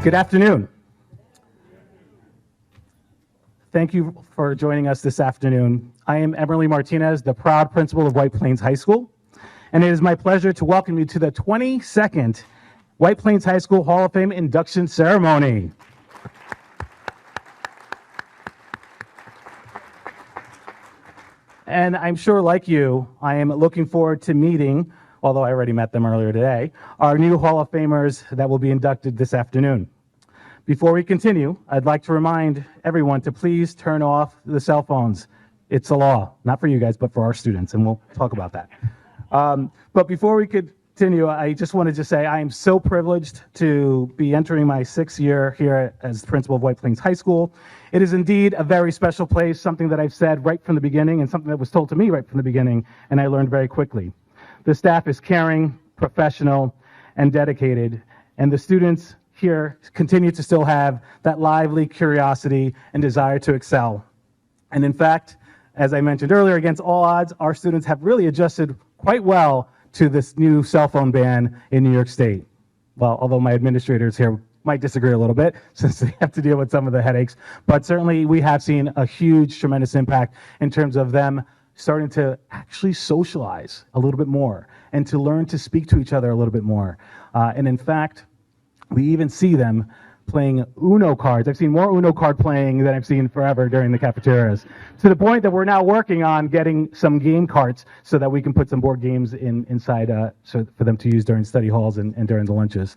Good afternoon. Thank you for joining us this afternoon. I am Emily Martinez, the proud principal of White Plains High School, and it is my pleasure to welcome you to the 22nd White Plains High School Hall of Fame induction ceremony. And I'm sure, like you, I am looking forward to meeting, although I already met them earlier today, our new Hall of Famers that will be inducted this afternoon. Before we continue, I'd like to remind everyone to please turn off the cell phones. It's a law, not for you guys, but for our students, and we'll talk about that. But before we continue, I just wanted to say I am so privileged to be entering my 6th year here as principal of White Plains High School. It is indeed a very special place, something that I've said right from the beginning and something that was told to me right from the beginning, and I learned very quickly. The staff is caring, professional, and dedicated, and the students here continue to still have that lively curiosity and desire to excel. And in fact, as I mentioned earlier, against all odds, our students have really adjusted quite well to this new cell phone ban in New York State. Well, although my administrators here might disagree a little bit since they have to deal with some of the headaches, but certainly we have seen a huge, tremendous impact in terms of them starting to actually socialize a little bit more and to learn to speak to each other a little bit more. And in fact, we even see them playing Uno cards. I've seen more Uno card playing than I've seen forever during the cafeterias, to the point that we're now working on getting some game carts so that we can put some board games inside so for them to use during study halls and during the lunches,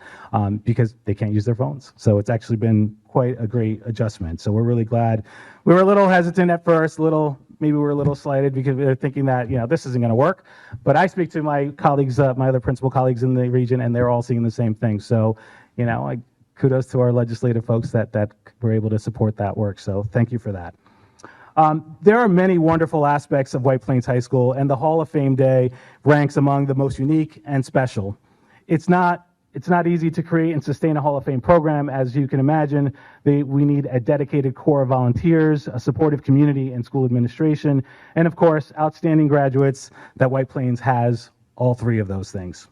because they can't use their phones. So it's actually been quite a great adjustment. So we're really glad. We were a little hesitant at first, maybe we were a little slighted because we were thinking that, this isn't going to work. But I speak to my colleagues, my other principal colleagues in the region, and they're all seeing the same thing. So, kudos to our legislative folks that were able to support that work. So thank you for that. There are many wonderful aspects of White Plains High School, and the Hall of Fame Day ranks among the most unique and special. It's not easy to create and sustain a Hall of Fame program. As you can imagine, we need a dedicated core of volunteers, a supportive community and school administration, and of course, outstanding graduates that White Plains has all three of those things.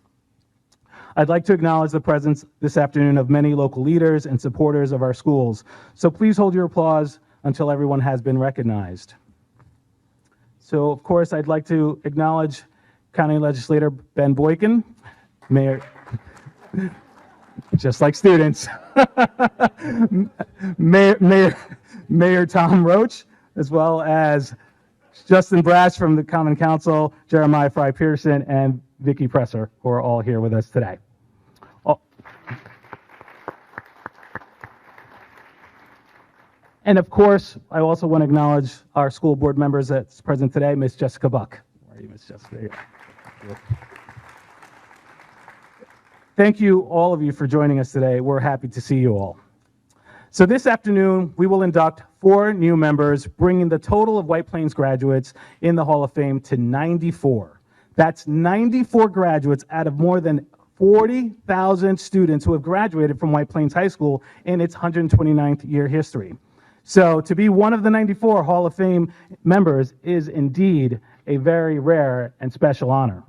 I'd like to acknowledge the presence this afternoon of many local leaders and supporters of our schools. So please hold your applause until everyone has been recognized. So of course, I'd like to acknowledge County Legislator Ben Boykin, Mayor, just like students, Mayor Tom Roach, as well as Justin Brash from the Common Council, Jeremiah Fry Pearson, and Vicki Presser, who are all here with us today. And of course, I also want to acknowledge our school board members that's present today, Ms. Jessica Buck. Where are you, Ms. Jessica? Thank you, all of you, for joining us today. We're happy to see you all. So this afternoon, we will induct 4 new members, bringing the total of White Plains graduates in the Hall of Fame to 94. That's 94 graduates out of more than 40,000 students who have graduated from White Plains High School in its 129th year history. So to be one of the 94 Hall of Fame members is indeed a very rare and special honor.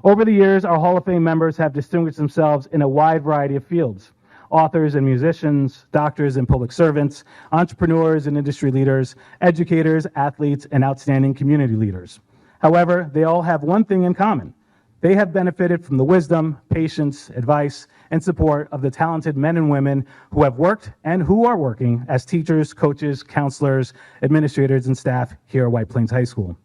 Over the years, our Hall of Fame members have distinguished themselves in a wide variety of fields: authors and musicians, doctors and public servants, entrepreneurs and industry leaders, educators, athletes, and outstanding community leaders. However, they all have one thing in common. They have benefited from the wisdom, patience, advice, and support of the talented men and women who have worked and who are working as teachers, coaches, counselors, administrators, and staff here at White Plains High School.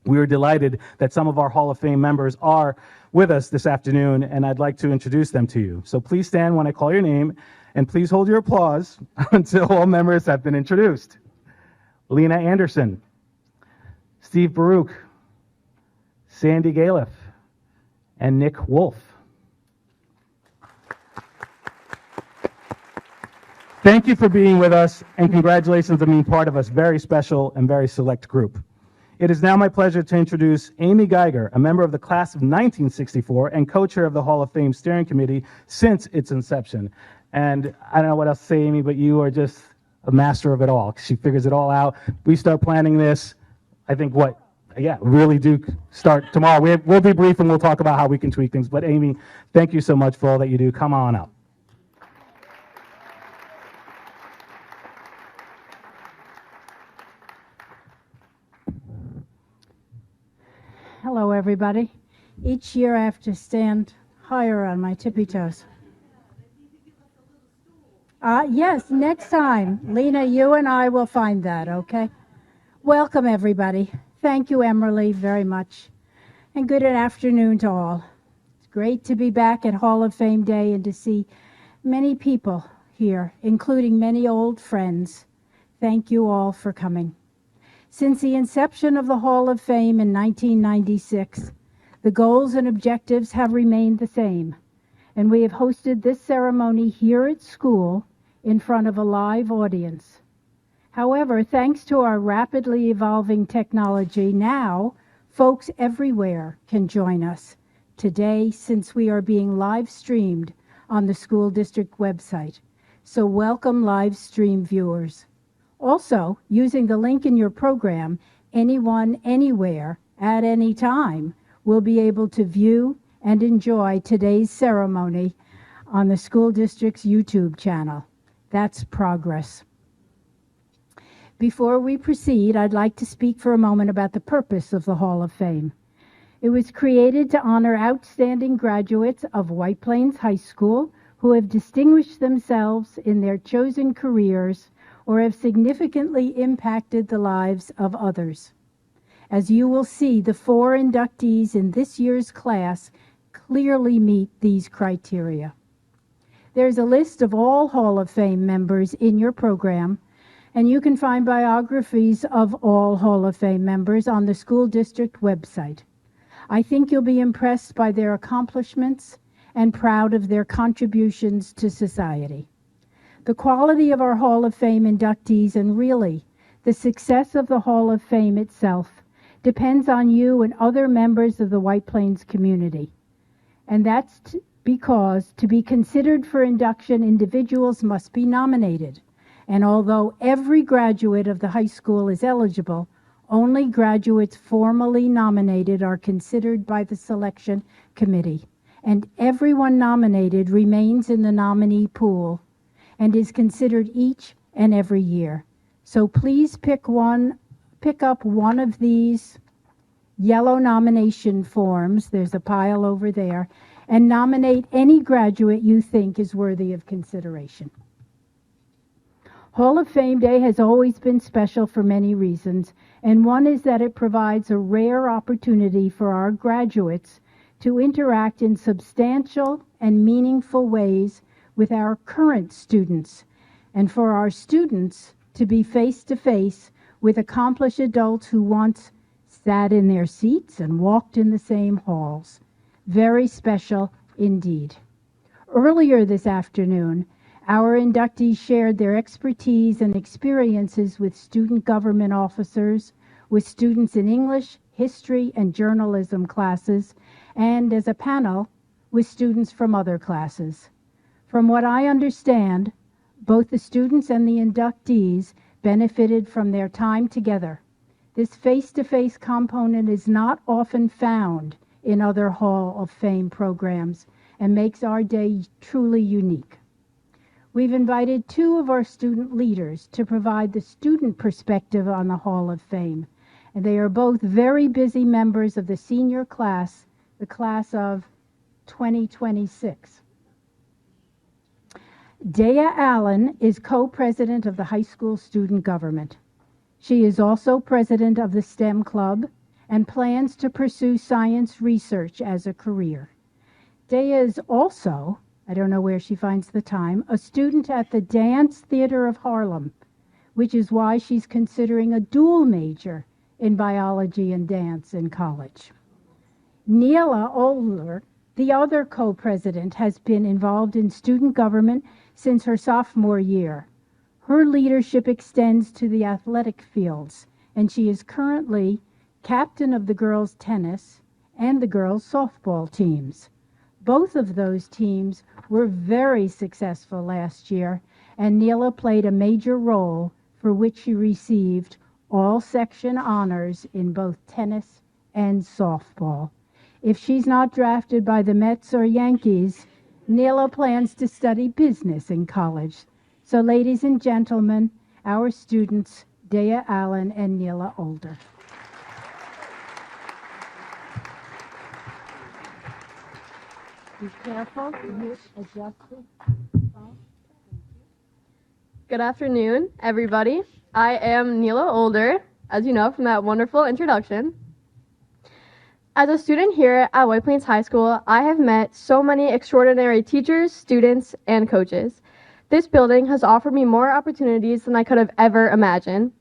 We are delighted that some of our Hall of Fame members are with us this afternoon, and I'd like to introduce them to you. So please stand when I call your name, and please hold your applause until all members have been introduced. Lena Anderson, Steve Baruch, Sandy Galiff, and Nick Wolf. Thank you for being with us, and congratulations on being part of a very special and very select group. It is now my pleasure to introduce Amy Geiger, a member of the class of 1964 and co-chair of the Hall of Fame Steering Committee since its inception. And I don't know what else to say, Amy, but you are just a master of it all. She figures it all out. We start planning this, I think, really do start tomorrow. We'll be brief and we'll talk about how we can tweak things. But Amy, thank you so much for all that you do. Come on up. Hello, everybody. Each year I have to stand higher on my tippy toes. Yes, next time. Lena, you and I will find that, okay? Welcome, everybody. Thank you, Emily, very much. And good afternoon to all. It's great to be back at Hall of Fame Day and to see many people here, including many old friends. Thank you all for coming. Since the inception of the Hall of Fame in 1996, the goals and objectives have remained the same, and we have hosted this ceremony here at school in front of a live audience. However, thanks to our rapidly evolving technology, now folks everywhere can join us today since we are being live streamed on the school district website. So welcome live stream viewers. Also, using the link in your program, anyone, anywhere, at any time will be able to view and enjoy today's ceremony on the school district's YouTube channel. That's progress. Before we proceed, I'd like to speak for a moment about the purpose of the Hall of Fame. It was created to honor outstanding graduates of White Plains High School who have distinguished themselves in their chosen careers or have significantly impacted the lives of others. As you will see, the 4 inductees in this year's class clearly meet these criteria. There's a list of all Hall of Fame members in your program, and you can find biographies of all Hall of Fame members on the school district website. I think you'll be impressed by their accomplishments and proud of their contributions to society. The quality of our Hall of Fame inductees and really the success of the Hall of Fame itself depends on you and other members of the White Plains community. And that's because to be considered for induction, individuals must be nominated. And although every graduate of the high school is eligible, only graduates formally nominated are considered by the selection committee. And everyone nominated remains in the nominee pool and is considered each and every year. So please pick up one of these yellow nomination forms, there's a pile over there, and nominate any graduate you think is worthy of consideration. Hall of Fame Day has always been special for many reasons, and one is that it provides a rare opportunity for our graduates to interact in substantial and meaningful ways with our current students, and for our students to be face-to-face with accomplished adults who once sat in their seats and walked in the same halls. Very special indeed. Earlier this afternoon, our inductees shared their expertise and experiences with student government officers, with students in English, history, and journalism classes, and as a panel with students from other classes. From what I understand, both the students and the inductees benefited from their time together. This face-to-face component is not often found in other Hall of Fame programs and makes our day truly unique. We've invited 2 of our student leaders to provide the student perspective on the Hall of Fame, and they are both very busy members of the senior class, the class of 2026. Dea Allen is co-president of the high school student government. She is also president of the STEM Club and plans to pursue science research as a career. Dea is also, I don't know where she finds the time, a student at the Dance Theater of Harlem, which is why she's considering a dual major in biology and dance in college. Neela Older, the other co-president, has been involved in student government since her sophomore year. Her leadership extends to the athletic fields, and she is currently captain of the girls' tennis and the girls' softball teams. Both of those teams were very successful last year, and Neela played a major role for which she received all section honors in both tennis and softball. If she's not drafted by the Mets or Yankees, Neela plans to study business in college. So ladies and gentlemen, our students, Dea Allen and Neela Older. Be careful. You adjust it. Good afternoon, everybody. I am Neela Older, as you know from that wonderful introduction. As a student here at White Plains High School, I have met so many extraordinary teachers, students, and coaches. This building has offered me more opportunities than I could have ever imagined.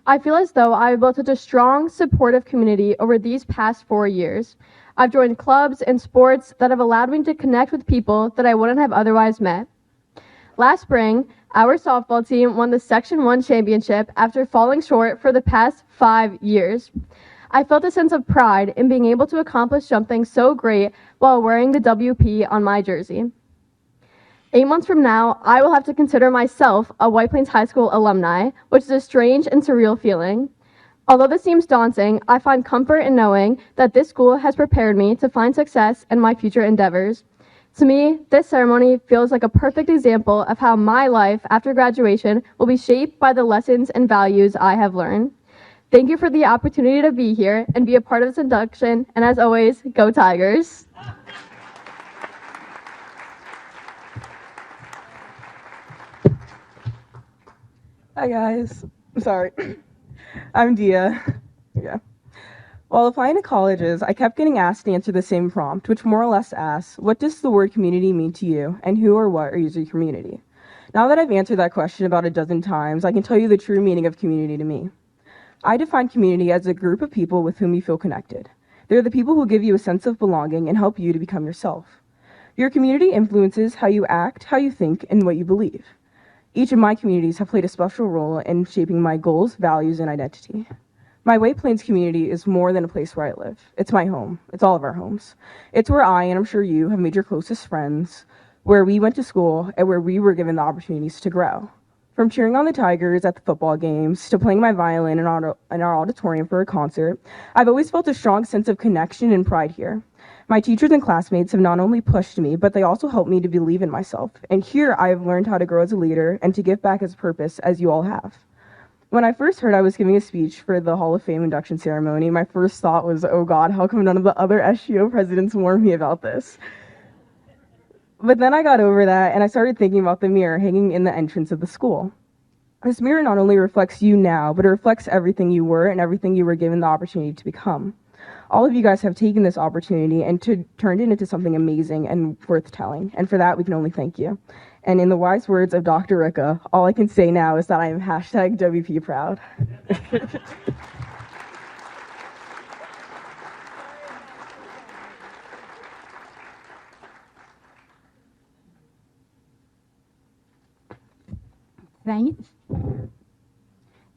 I feel as though I've built such a strong, supportive community over these past 4 years. I've joined clubs and sports that have allowed me to connect with people that I wouldn't have otherwise met. Last spring, our softball team won the Section 1 championship after falling short for the past 5 years. I felt a sense of pride in being able to accomplish something so great while wearing the WP on my jersey. 8 months from now, I will have to consider myself a White Plains High School alumni, which is a strange and surreal feeling. Although this seems daunting, I find comfort in knowing that this school has prepared me to find success in my future endeavors. To me, this ceremony feels like a perfect example of how my life after graduation will be shaped by the lessons and values I have learned. Thank you for the opportunity to be here and be a part of this induction, and as always, go Tigers! Hi guys. Sorry. I'm Dia. Yeah. While applying to colleges, I kept getting asked to answer the same prompt, which more or less asks, what does the word community mean to you, and who or what is your community? Now that I've answered that question about a dozen times, I can tell you the true meaning of community to me. I define community as a group of people with whom you feel connected. They're the people who give you a sense of belonging and help you to become yourself. Your community influences how you act, how you think, and what you believe. Each of my communities have played a special role in shaping my goals, values, and identity. My White Plains community is more than a place where I live. It's my home. It's all of our homes. It's where I, and I'm sure you, have made your closest friends, where we went to school, and where we were given the opportunities to grow. From cheering on the Tigers at the football games to playing my violin in our auditorium for a concert, I've always felt a strong sense of connection and pride here. My teachers and classmates have not only pushed me, but they also helped me to believe in myself. And here I have learned how to grow as a leader and to give back as purpose, as you all have. When I first heard I was giving a speech for the Hall of Fame induction ceremony, my first thought was, oh God, how come none of the other SGO presidents warned me about this? But then I got over that and I started thinking about the mirror hanging in the entrance of the school. This mirror not only reflects you now, but it reflects everything you were and everything you were given the opportunity to become. All of you guys have taken this opportunity and turned it into something amazing and worth telling. And for that, we can only thank you. And in the wise words of Dr. Ricka, all I can say now is that I am hashtag WP proud.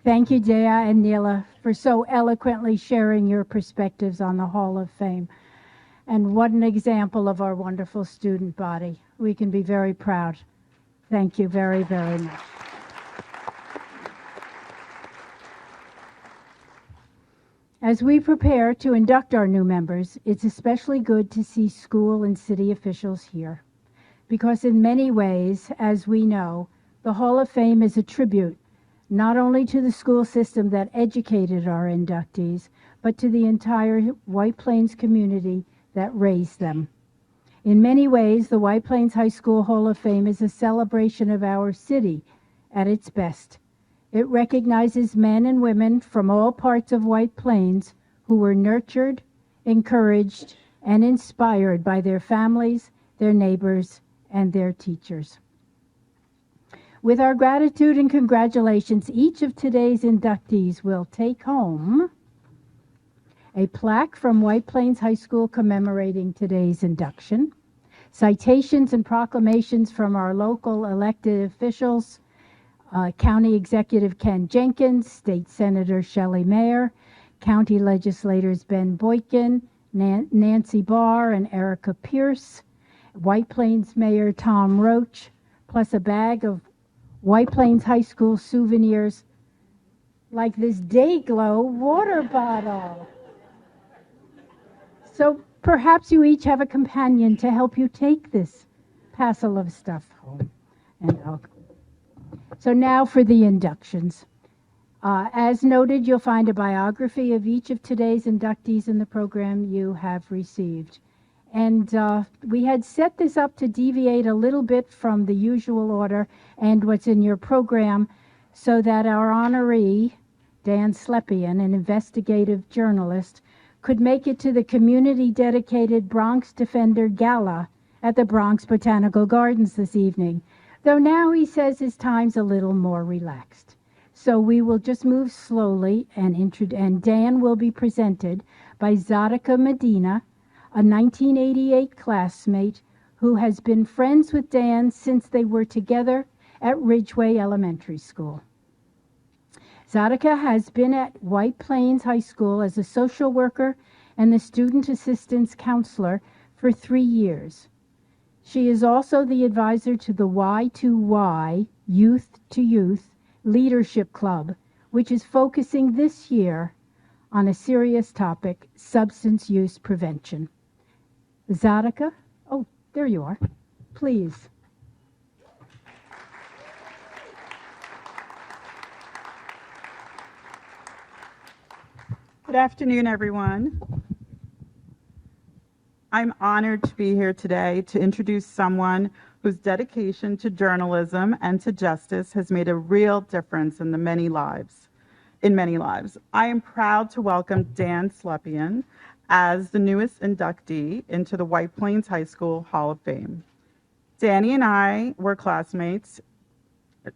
Thank you, Dea and Neela, for so eloquently sharing your perspectives on the Hall of Fame. And what an example of our wonderful student body. We can be very proud. Thank you very, very much. As we prepare to induct our new members, it's especially good to see school and city officials here. Because in many ways, as we know, the Hall of Fame is a tribute not only to the school system that educated our inductees, but to the entire White Plains community that raised them. In many ways, the White Plains High School Hall of Fame is a celebration of our city at its best. It recognizes men and women from all parts of White Plains who were nurtured, encouraged, and inspired by their families, their neighbors, and their teachers. With our gratitude and congratulations, each of today's inductees will take home a plaque from White Plains High School commemorating today's induction, citations and proclamations from our local elected officials, County Executive Ken Jenkins, State Senator Shelley Mayer, County Legislators Ben Boykin, Nancy Barr, and Erica Pierce, White Plains Mayor Tom Roach, plus a bag of White Plains High School souvenirs like this Dayglow water bottle. So perhaps you each have a companion to help you take this parcel of stuff home. So now for the inductions. As noted, you'll find a biography of each of today's inductees in the program you have received. And we had set this up to deviate a little bit from the usual order and what's in your program so that our honoree, Dan Slepian, an investigative journalist, could make it to the community-dedicated Bronx Defender Gala at the Bronx Botanical Gardens this evening, though now he says his time's a little more relaxed. So we will just move slowly, and Dan will be presented by Zadika Medina, a 1988 classmate who has been friends with Dan since they were together at Ridgeway Elementary School. Zadika has been at White Plains High School as a social worker and the student assistance counselor for 3 years. She is also the advisor to the Y2Y, Youth to Youth Leadership Club, which is focusing this year on a serious topic, substance use prevention. Zadika, oh, there you are. Please. Good afternoon, everyone. I'm honored to be here today to introduce someone whose dedication to journalism and to justice has made a real difference in many lives. I am proud to welcome Dan Slepian as the newest inductee into the White Plains High School Hall of Fame. Danny and I were classmates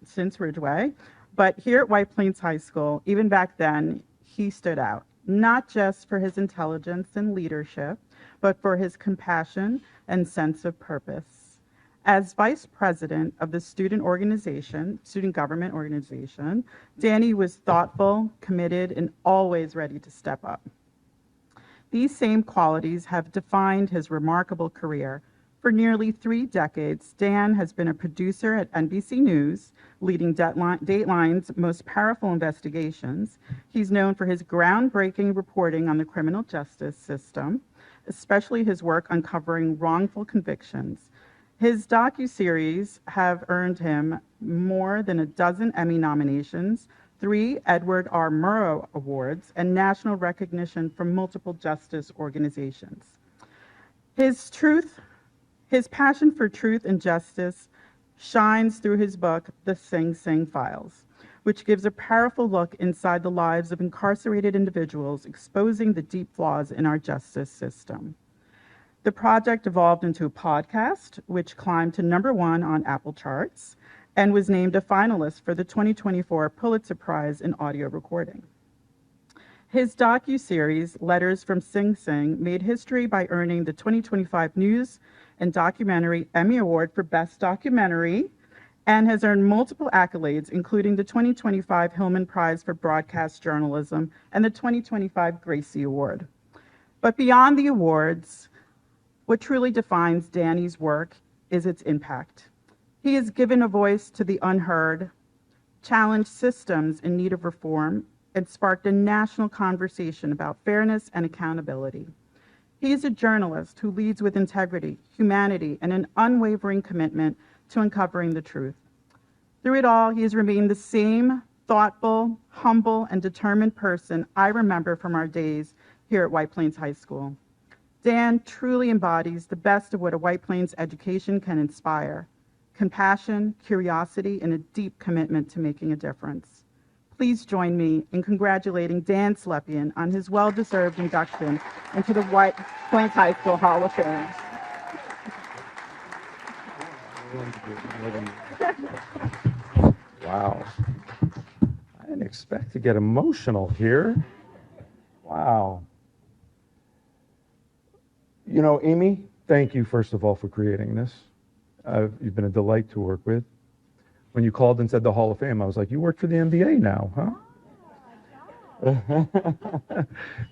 since Ridgeway, but here at White Plains High School, even back then, he stood out, not just for his intelligence and leadership, but for his compassion and sense of purpose. As vice president of the student government organization, Danny was thoughtful, committed, and always ready to step up. These same qualities have defined his remarkable career. For nearly 3 decades, Dan has been a producer at NBC News, leading Dateline's most powerful investigations. He's known for his groundbreaking reporting on the criminal justice system, especially his work uncovering wrongful convictions. His docuseries have earned him more than a dozen Emmy nominations, 3 Edward R. Murrow Awards, and national recognition from multiple justice organizations. His passion for truth and justice shines through his book, The Sing Sing Files, which gives a powerful look inside the lives of incarcerated individuals, exposing the deep flaws in our justice system. The project evolved into a podcast, which climbed to #1 on Apple charts and was named a finalist for the 2024 Pulitzer Prize in audio recording. His docuseries, Letters from Sing Sing, made history by earning the 2025 News and Documentary Emmy Award for Best Documentary, and has earned multiple accolades, including the 2025 Hillman Prize for Broadcast Journalism and the 2025 Gracie Award. But beyond the awards, what truly defines Danny's work is its impact. He has given a voice to the unheard, challenged systems in need of reform, and sparked a national conversation about fairness and accountability. He is a journalist who leads with integrity, humanity, and an unwavering commitment to uncovering the truth. Through it all, he has remained the same thoughtful, humble, and determined person I remember from our days here at White Plains High School. Dan truly embodies the best of what a White Plains education can inspire: compassion, curiosity, and a deep commitment to making a difference. Please join me in congratulating Dan Slepian on his well-deserved induction into the White Plains High School Hall of Fame. Wow. I didn't expect to get emotional here. Wow. You know, Amy, thank you, first of all, for creating this. You've been a delight to work with. When you called and said the Hall of Fame, I was like, you work for the NBA now, huh?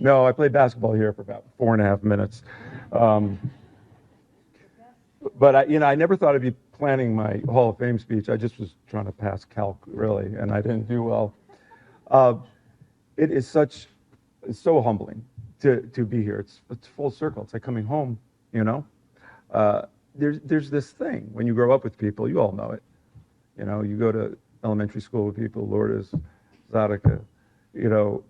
No, I played basketball here for about 4.5 minutes. But I never thought I'd be planning my Hall of Fame speech. I just was trying to pass calc, really, and I didn't do well. It is so humbling to be here. It's full circle. It's like coming home, you know? There's this thing, when you grow up with people, you all know it. You know, you go to elementary school with people, Lourdes, Zadika, you know,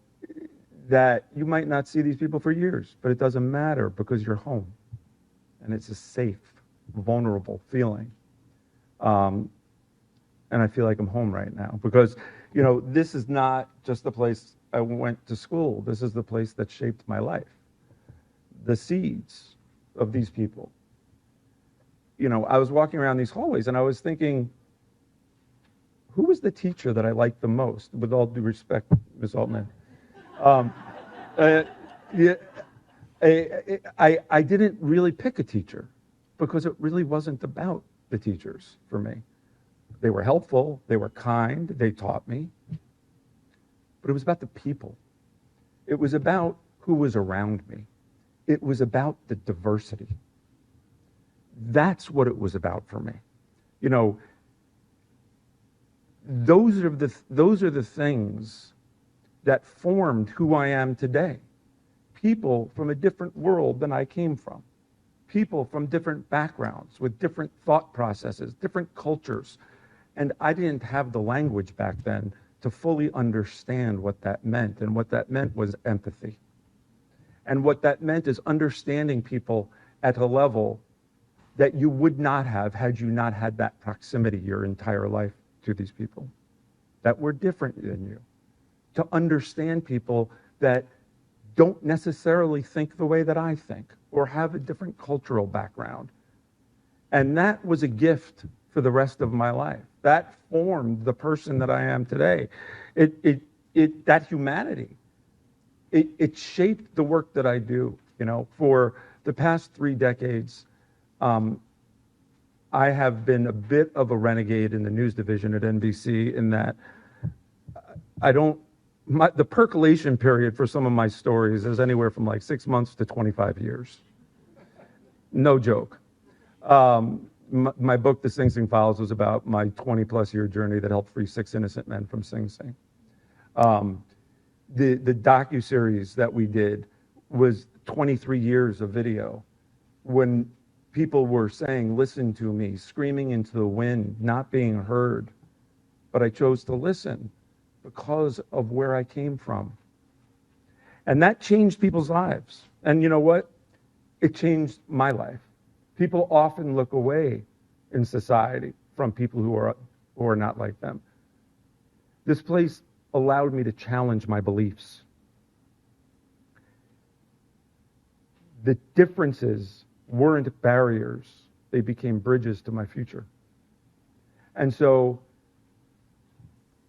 that you might not see these people for years, but it doesn't matter because you're home. and it's a safe, vulnerable feeling. And I feel like I'm home right now because, this is not just the place I went to school. This is the place that shaped my life. The seeds of these people. I was walking around these hallways and I was thinking, who was the teacher that I liked the most? With all due respect, Ms. Altman. Yeah, I didn't really pick a teacher because it really wasn't about the teachers for me. They were helpful, they were kind, they taught me, but it was about the people. It was about who was around me. It was about the diversity. That's what it was about for me. Those are the things that formed who I am today. People from a different world than I came from. People from different backgrounds with different thought processes, different cultures. And I didn't have the language back then to fully understand what that meant. And what that meant was empathy. And what that meant is understanding people at a level that you would not have had you not had that proximity your entire life to these people that were different than you. To understand people that don't necessarily think the way that I think or have a different cultural background. And that was a gift for the rest of my life. That formed the person that I am today. That humanity, it shaped the work that I do. For the past 3 decades, I have been a bit of a renegade in the news division at NBC in that the percolation period for some of my stories is anywhere from like 6 months to 25 years. No joke. My book, The Sing Sing Files, was about my 20-plus year journey that helped free 6 innocent men from Sing Sing. The docuseries that we did was 23 years of video when people were saying, listen to me, screaming into the wind, not being heard. But I chose to listen because of where I came from. And that changed people's lives. And you know what? It changed my life. People often look away in society from people who are not like them. This place allowed me to challenge my beliefs. The differences weren't barriers. They became bridges to my future. And so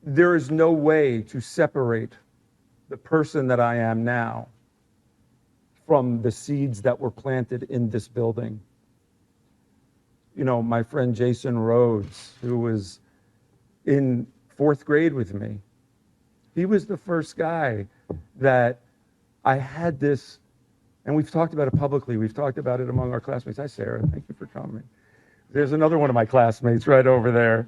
there is no way to separate the person that I am now from the seeds that were planted in this building. My friend Jason Rhodes, who was in 4th grade with me, he was the first guy that I had this, and we've talked about it publicly, we've talked about it among our classmates. Hi, Sarah, thank you for coming. There's another one of my classmates right over there.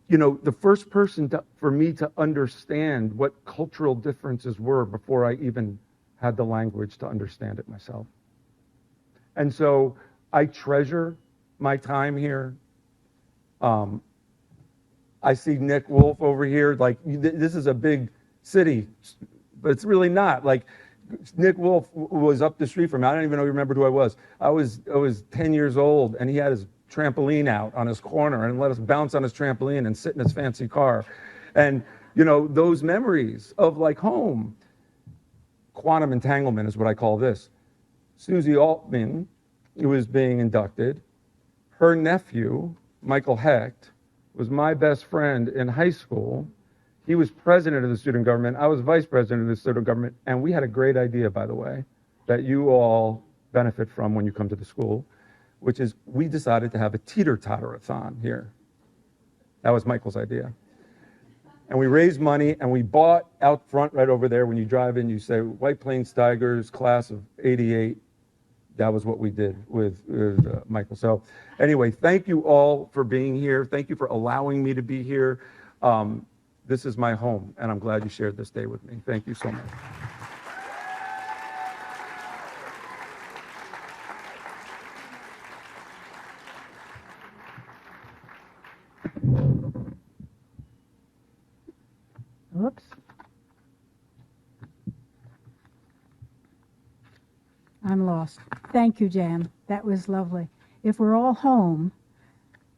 The first person for me to understand what cultural differences were before I even had the language to understand it myself. And so I treasure my time here. I see Nick Wolf over here. Like, this is a big city, but it's really not. Like, Nick Wolf was up the street from me. I don't even know he remembered who I was. I was 10 years old, and he had his trampoline out on his corner and let us bounce on his trampoline and sit in his fancy car. And, those memories of like home. Quantum entanglement is what I call this. Susie Altman, who was being inducted, her nephew, Michael Hecht, was my best friend in high school. He was president of the student government. I was vice president of the student government. And we had a great idea, by the way, that you all benefit from when you come to the school, which is we decided to have a teeter-totter-a-thon here. That was Michael's idea. And we raised money, and we bought out front right over there. When you drive in, you say, White Plains Tigers, class of 88. That was what we did with Michael. So anyway, thank you all for being here. Thank you for allowing me to be here. This is my home, and I'm glad you shared this day with me. Thank you so much. Whoops. I'm lost. Thank you, Jan. That was lovely. If we're all home,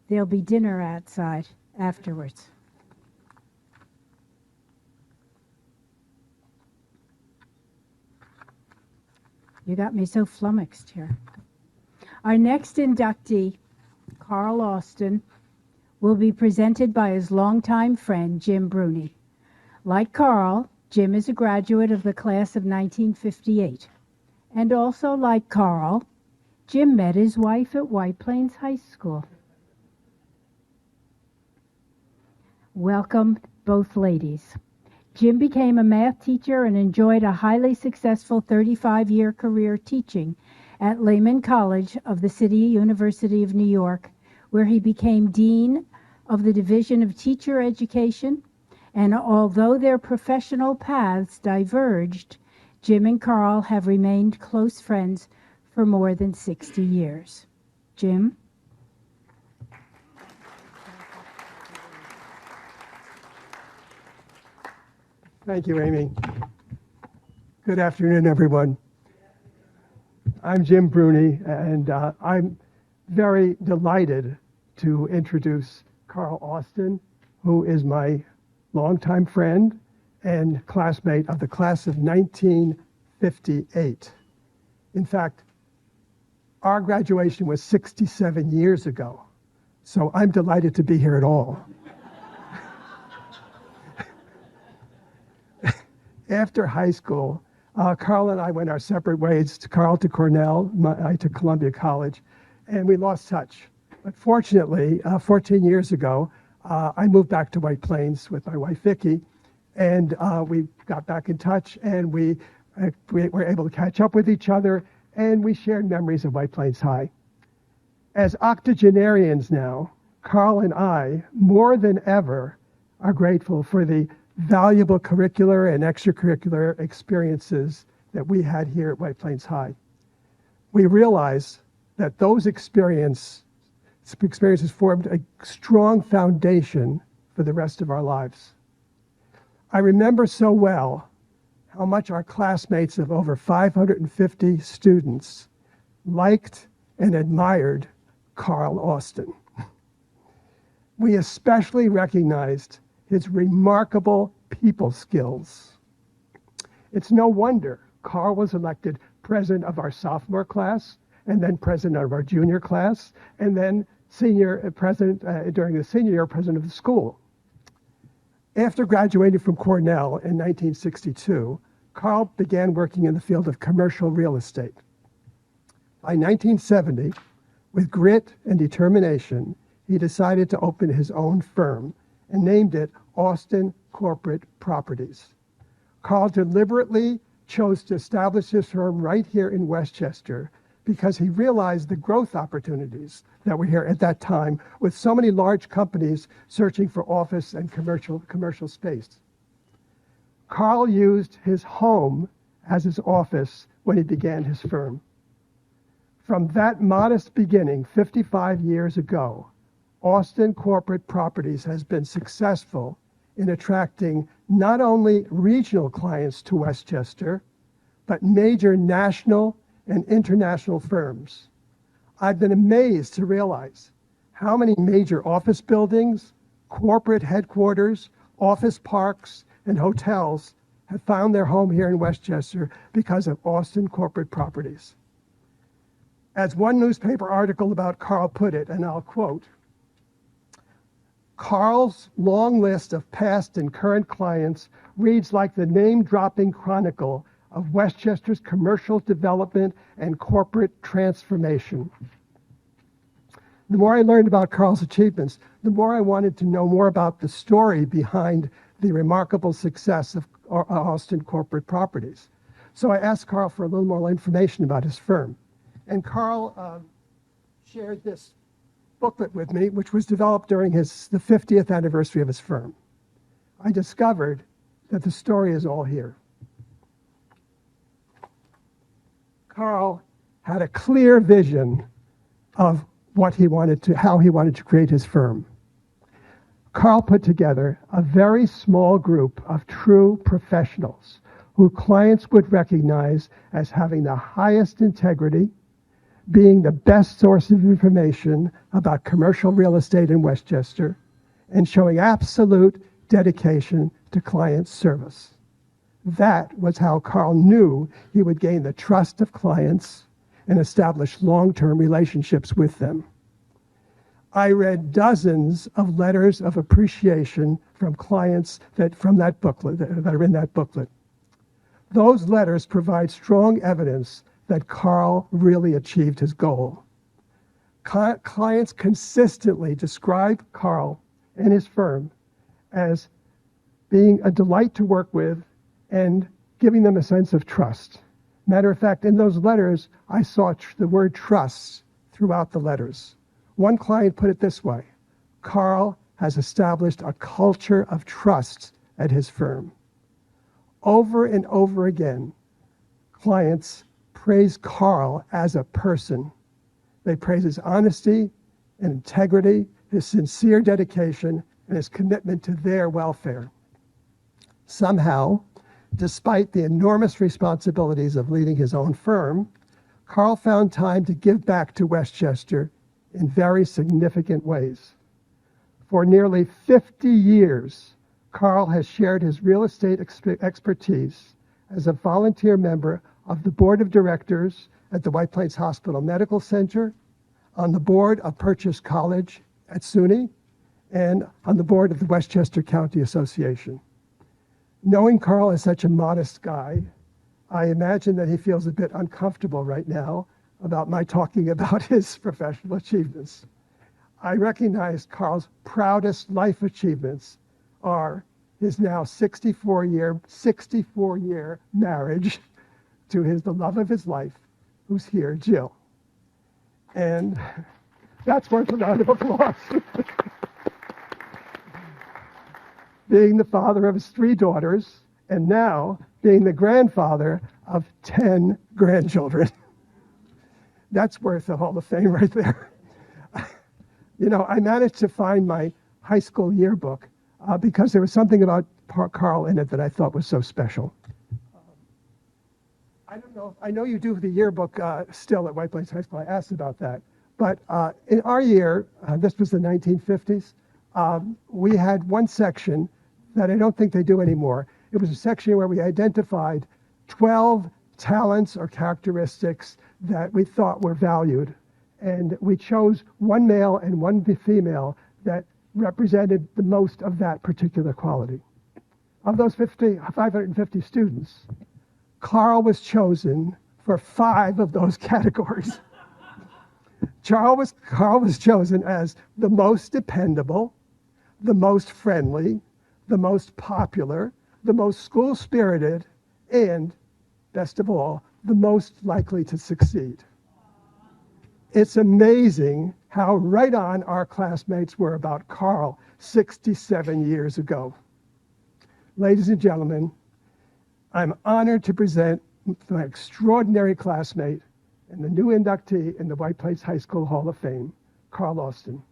there'll be dinner outside afterwards. You got me so flummoxed here. Our next inductee, Carl Austin, will be presented by his longtime friend, Jim Bruni. Like Carl, Jim is a graduate of the class of 1958. And also like Carl, Jim met his wife at White Plains High School. Welcome, both ladies. Jim became a math teacher and enjoyed a highly successful 35-year career teaching at Lehman College of the City University of New York, where he became Dean of the Division of Teacher Education. And although their professional paths diverged, Jim and Carl have remained close friends for more than 60 years. Jim? Thank you, Amy. Good afternoon, everyone. I'm Jim Bruni, and I'm very delighted to introduce Carl Austin, who is my longtime friend and classmate of the class of 1958. In fact, our graduation was 67 years ago, so I'm delighted to be here at all. After high school, Carl and I went our separate ways, Carl to Cornell, I to Columbia College, and we lost touch. But fortunately, 14 years ago, I moved back to White Plains with my wife, Vicki, and we got back in touch, and we were able to catch up with each other, and we shared memories of White Plains High. As octogenarians now, Carl and I, more than ever, are grateful for the valuable curricular and extracurricular experiences that we had here at White Plains High. We realize that those experiences formed a strong foundation for the rest of our lives. I remember so well how much our classmates of over 550 students liked and admired Carl Austin. We especially recognized his remarkable people skills. It's no wonder Carl was elected president of our sophomore class, and then president of our junior class, and then senior president during the senior year, president of the school. After graduating from Cornell in 1962, Carl began working in the field of commercial real estate. By 1970, with grit and determination, he decided to open his own firm and named it Austin Corporate Properties. Carl deliberately chose to establish his firm right here in Westchester because he realized the growth opportunities that were here at that time with so many large companies searching for office and commercial space. Carl used his home as his office when he began his firm. From that modest beginning 55 years ago, Austin Corporate Properties has been successful in attracting not only regional clients to Westchester, but major national and international firms. I've been amazed to realize how many major office buildings, corporate headquarters, office parks, and hotels have found their home here in Westchester because of Austin Corporate Properties. As one newspaper article about Carl put it, and I'll quote, Carl's long list of past and current clients reads like the name-dropping chronicle of Westchester's commercial development and corporate transformation. The more I learned about Carl's achievements, the more I wanted to know more about the story behind the remarkable success of Austin Corporate Properties. So I asked Carl for a little more information about his firm. And Carl shared this booklet with me, which was developed during the 50th anniversary of his firm. I discovered that the story is all here. Carl had a clear vision of how he wanted to create his firm. Carl put together a very small group of true professionals who clients would recognize as having the highest integrity, being the best source of information about commercial real estate in Westchester, and showing absolute dedication to client service. That was how Carl knew he would gain the trust of clients and establish long-term relationships with them. I read dozens of letters of appreciation from clients that are in that booklet. Those letters provide strong evidence that Carl really achieved his goal. Clients consistently describe Carl and his firm as being a delight to work with and giving them a sense of trust. Matter of fact, in those letters, I saw the word trust throughout the letters. One client put it this way: Carl has established a culture of trust at his firm. Over and over again, clients praise Carl as a person. They praise his honesty and integrity, his sincere dedication, and his commitment to their welfare. Somehow, despite the enormous responsibilities of leading his own firm, Carl found time to give back to Westchester in very significant ways. For nearly 50 years, Carl has shared his real estate expertise as a volunteer member of the board of directors at the White Plains Hospital Medical Center, on the board of Purchase College at SUNY, and on the board of the Westchester County Association. Knowing Carl is such a modest guy, I imagine that he feels a bit uncomfortable right now about my talking about his professional achievements. I recognize Carl's proudest life achievements are his now 64-year marriage to the love of his life, who's here, Jill. And that's worth a round of applause. Being the father of his 3 daughters, and now being the grandfather of 10 grandchildren. That's worth a Hall of Fame right there. You know, I managed to find my high school yearbook because there was something about Carl in it that I thought was so special. I don't know, I know you do the yearbook still at White Plains High School. I asked about that. But in our year, this was the 1950s, we had one section that I don't think they do anymore. It was a section where we identified 12 talents or characteristics that we thought were valued. And we chose one male and one female that represented the most of that particular quality. Of those 550 students, Carl was chosen for 5 of those categories. Carl was chosen as the most dependable, the most friendly, the most popular, the most school-spirited, and, best of all, the most likely to succeed. It's amazing how right on our classmates were about Carl 67 years ago. Ladies and gentlemen, I'm honored to present my extraordinary classmate and the new inductee in the White Plains High School Hall of Fame, Carl Austin.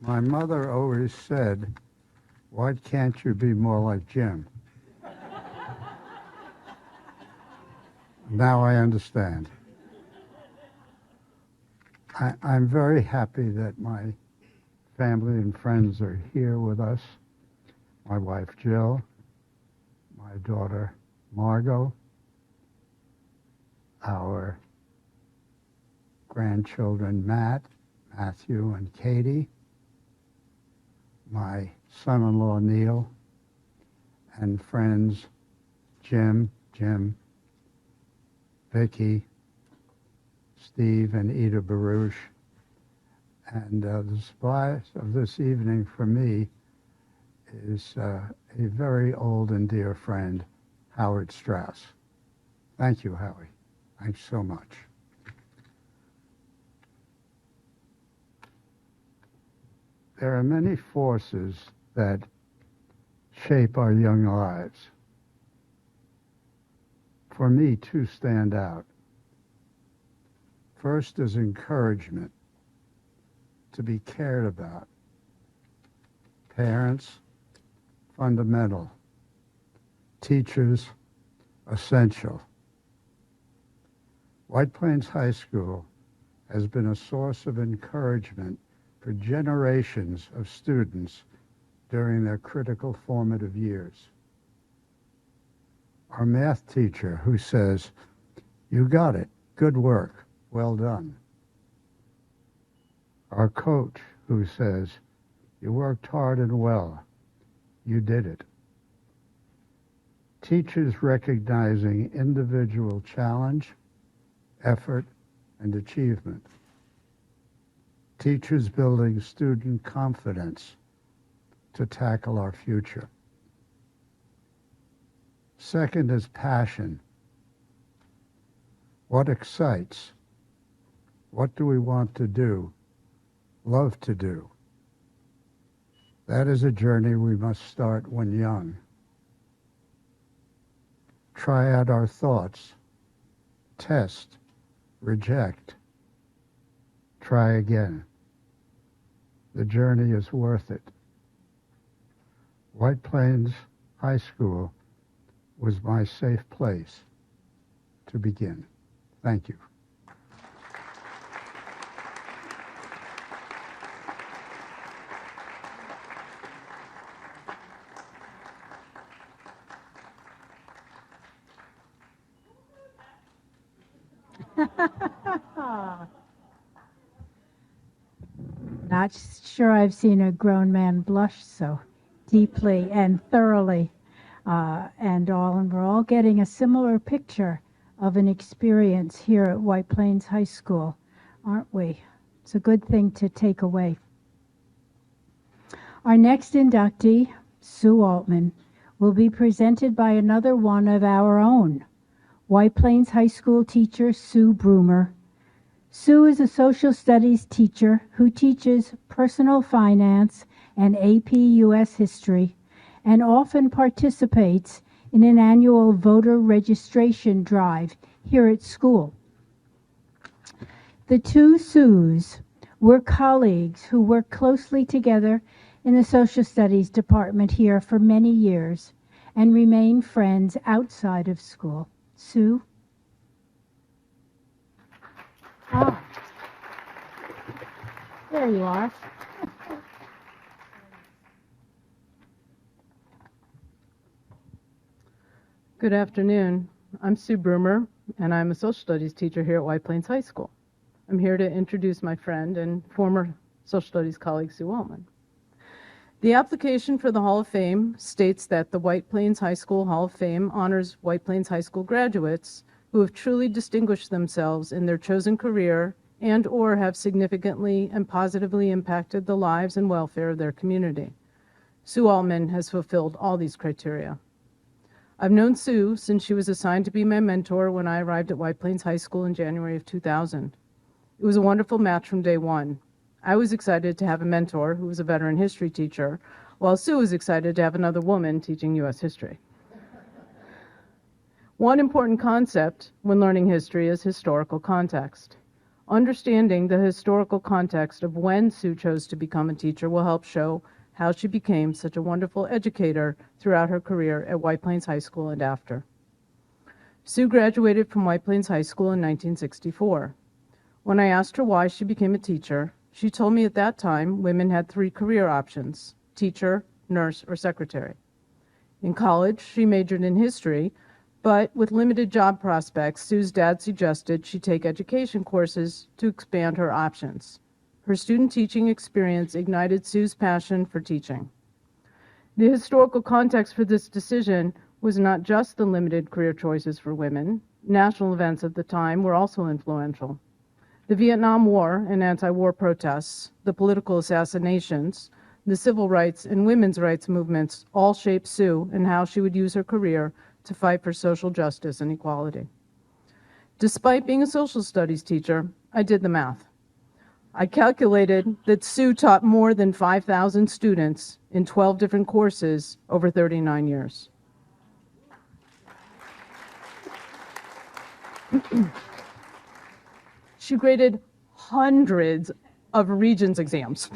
My mother always said, "Why can't you be more like Jim?" Now I understand. I'm very happy that my family and friends are here with us. My wife, Jill, my daughter, Margot, our grandchildren, Matt, Matthew, and Katie, my son-in-law, Neil, and friends, Jim, Vicky, Steve, and Ida Baruch. And the surprise of this evening for me is a very old and dear friend, Howard Strauss. Thank you, Howie. Thanks so much. There are many forces that shape our young lives. For me, two stand out. First is encouragement, to be cared about. Parents, fundamental. Teachers, essential. White Plains High School has been a source of encouragement for generations of students during their critical formative years. Our math teacher who says, "You got it, good work, well done." Our coach who says, "You worked hard and well, you did it." Teachers recognizing individual challenge, effort, and achievement. Teachers building student confidence to tackle our future. Second is passion. What excites? What do we want to do, love to do? That is a journey we must start when young. Try out our thoughts, test, reject, try again. The journey is worth it. White Plains High School was my safe place to begin. Thank you. Not sure I've seen a grown man blush so deeply and thoroughly, and we're all getting a similar picture of an experience here at White Plains High School, aren't we? It's a good thing to take away. Our next inductee, Sue Altman, will be presented by another one of our own, White Plains High School teacher Sue Broomer. Sue is a social studies teacher who teaches personal finance and AP US history and often participates in an annual voter registration drive here at school. The two Sues were colleagues who worked closely together in the social studies department here for many years and remain friends outside of school. Sue? Ah, there you are. Good afternoon. I'm Sue Broomer, and I'm a social studies teacher here at White Plains High School. I'm here to introduce my friend and former social studies colleague, Sue Altman. The application for the Hall of Fame states that the White Plains High School Hall of Fame honors White Plains High School graduates who have truly distinguished themselves in their chosen career and/or have significantly and positively impacted the lives and welfare of their community. Sue Altman has fulfilled all these criteria. I've known Sue since she was assigned to be my mentor when I arrived at White Plains High School in January of 2000. It was a wonderful match from day one. I was excited to have a mentor who was a veteran history teacher, while Sue was excited to have another woman teaching U.S. history. One important concept when learning history is historical context. Understanding the historical context of when Sue chose to become a teacher will help show how she became such a wonderful educator throughout her career at White Plains High School and after. Sue graduated from White Plains High School in 1964. When I asked her why she became a teacher, she told me at that time women had 3 career options: teacher, nurse, or secretary. In college, she majored in history, but with limited job prospects, Sue's dad suggested she take education courses to expand her options. Her student teaching experience ignited Sue's passion for teaching. The historical context for this decision was not just the limited career choices for women. National events at the time were also influential. The Vietnam War and anti-war protests, the political assassinations, the civil rights and women's rights movements all shaped Sue and how she would use her career to fight for social justice and equality. Despite being a social studies teacher, I did the math. I calculated that Sue taught more than 5,000 students in 12 different courses over 39 years. She graded hundreds of Regents exams.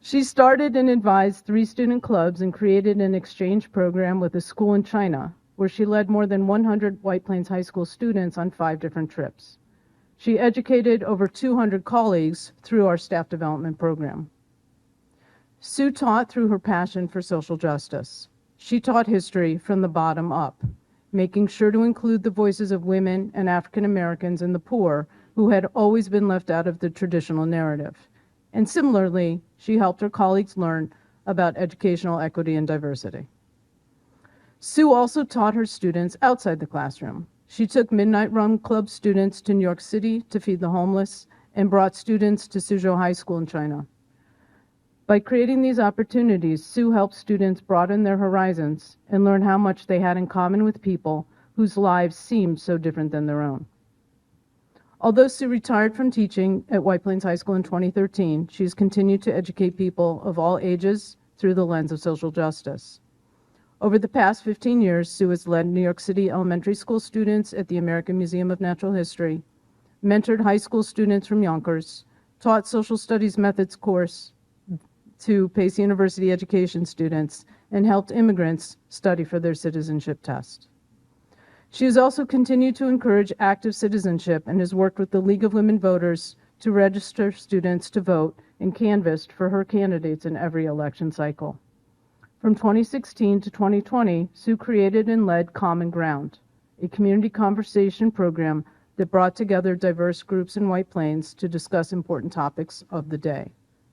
She started and advised 3 student clubs and created an exchange program with a school in China, where she led more than 100 White Plains High School students on 5 different trips. She educated over 200 colleagues through our staff development program. Sue taught through her passion for social justice. She taught history from the bottom up, making sure to include the voices of women and African Americans and the poor who had always been left out of the traditional narrative. And similarly, she helped her colleagues learn about educational equity and diversity. Sue also taught her students outside the classroom. She took Midnight Run Club students to New York City to feed the homeless and brought students to Suzhou High School in China. By creating these opportunities, Sue helped students broaden their horizons and learn how much they had in common with people whose lives seemed so different than their own. Although Sue retired from teaching at White Plains High School in 2013, she has continued to educate people of all ages through the lens of social justice. Over the past 15 years, Sue has led New York City elementary school students at the American Museum of Natural History, mentored high school students from Yonkers, taught social studies methods course to Pace University education students, and helped immigrants study for their citizenship test. She has also continued to encourage active citizenship and has worked with the League of Women Voters to register students to vote and canvassed for her candidates in every election cycle. From 2016 to 2020, Sue created and led Common Ground, a community conversation program that brought together diverse groups in White Plains to discuss important topics of the day.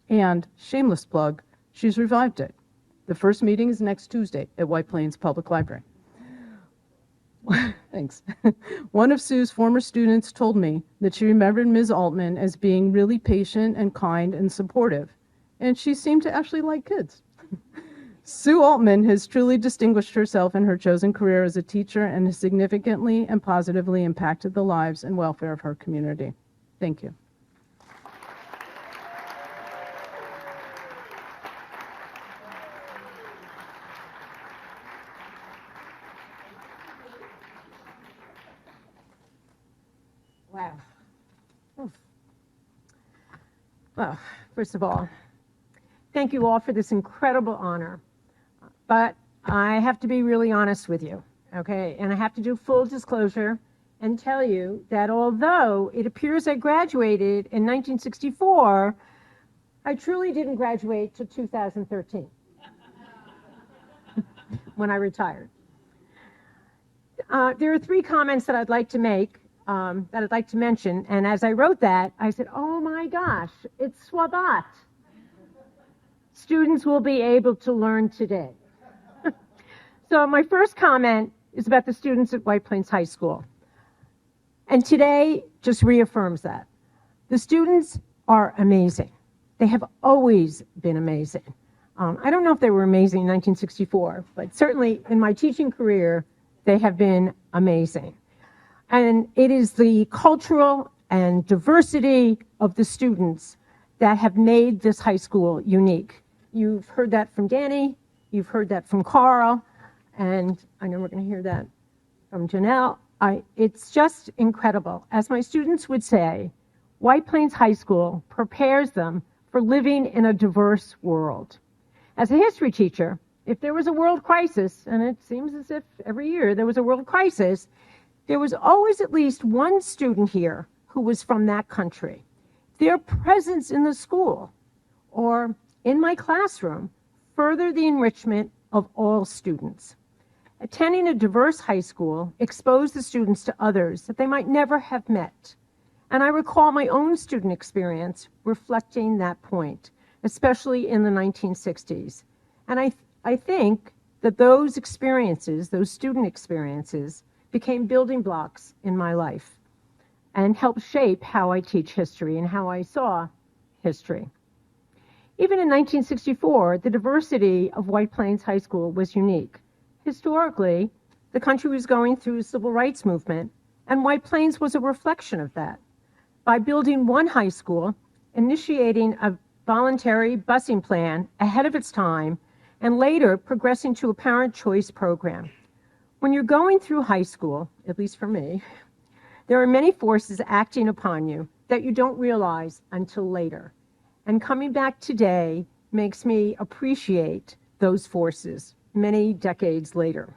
And, shameless plug, she's revived it. The first meeting is next Tuesday at White Plains Public Library. Thanks. One of Sue's former students told me that she remembered Ms. Altman as being really patient and kind and supportive, and she seemed to actually like kids. Sue Altman has truly distinguished herself in her chosen career as a teacher and has significantly and positively impacted the lives and welfare of her community. Thank you. Wow. Oof. Well, first of all, thank you all for this incredible honor. But I have to be really honest with you, okay? And I have to do full disclosure and tell you that although it appears I graduated in 1964, I truly didn't graduate till 2013 when I retired. There are 3 comments that I'd like to make, that I'd like to mention. And as I wrote that, I said, oh my gosh, it's Swabat. Students will be able to learn today. So my first comment is about the students at White Plains High School. And today just reaffirms that. The students are amazing. They have always been amazing. I don't know if they were amazing in 1964, but certainly in my teaching career, they have been amazing. And it is the cultural and diversity of the students that have made this high school unique. You've heard that from Danny, you've heard that from Carl, and I know we're going to hear that from Janelle. It's just incredible. As my students would say, White Plains High School prepares them for living in a diverse world. As a history teacher, if there was a world crisis, and it seems as if every year there was a world crisis, there was always at least one student here who was from that country. Their presence in the school or in my classroom furthered the enrichment of all students. Attending a diverse high school exposed the students to others that they might never have met. And I recall my own student experience reflecting that point, especially in the 1960s. And I think that those experiences, those student experiences, became building blocks in my life and helped shape how I teach history and how I saw history. Even in 1964, the diversity of White Plains High School was unique. Historically, the country was going through a civil rights movement, and White Plains was a reflection of that. by building one high school, initiating a voluntary busing plan ahead of its time, and later progressing to a parent choice program. When you're going through high school, at least for me, there are many forces acting upon you that you don't realize until later. And coming back today makes me appreciate those forces many decades later.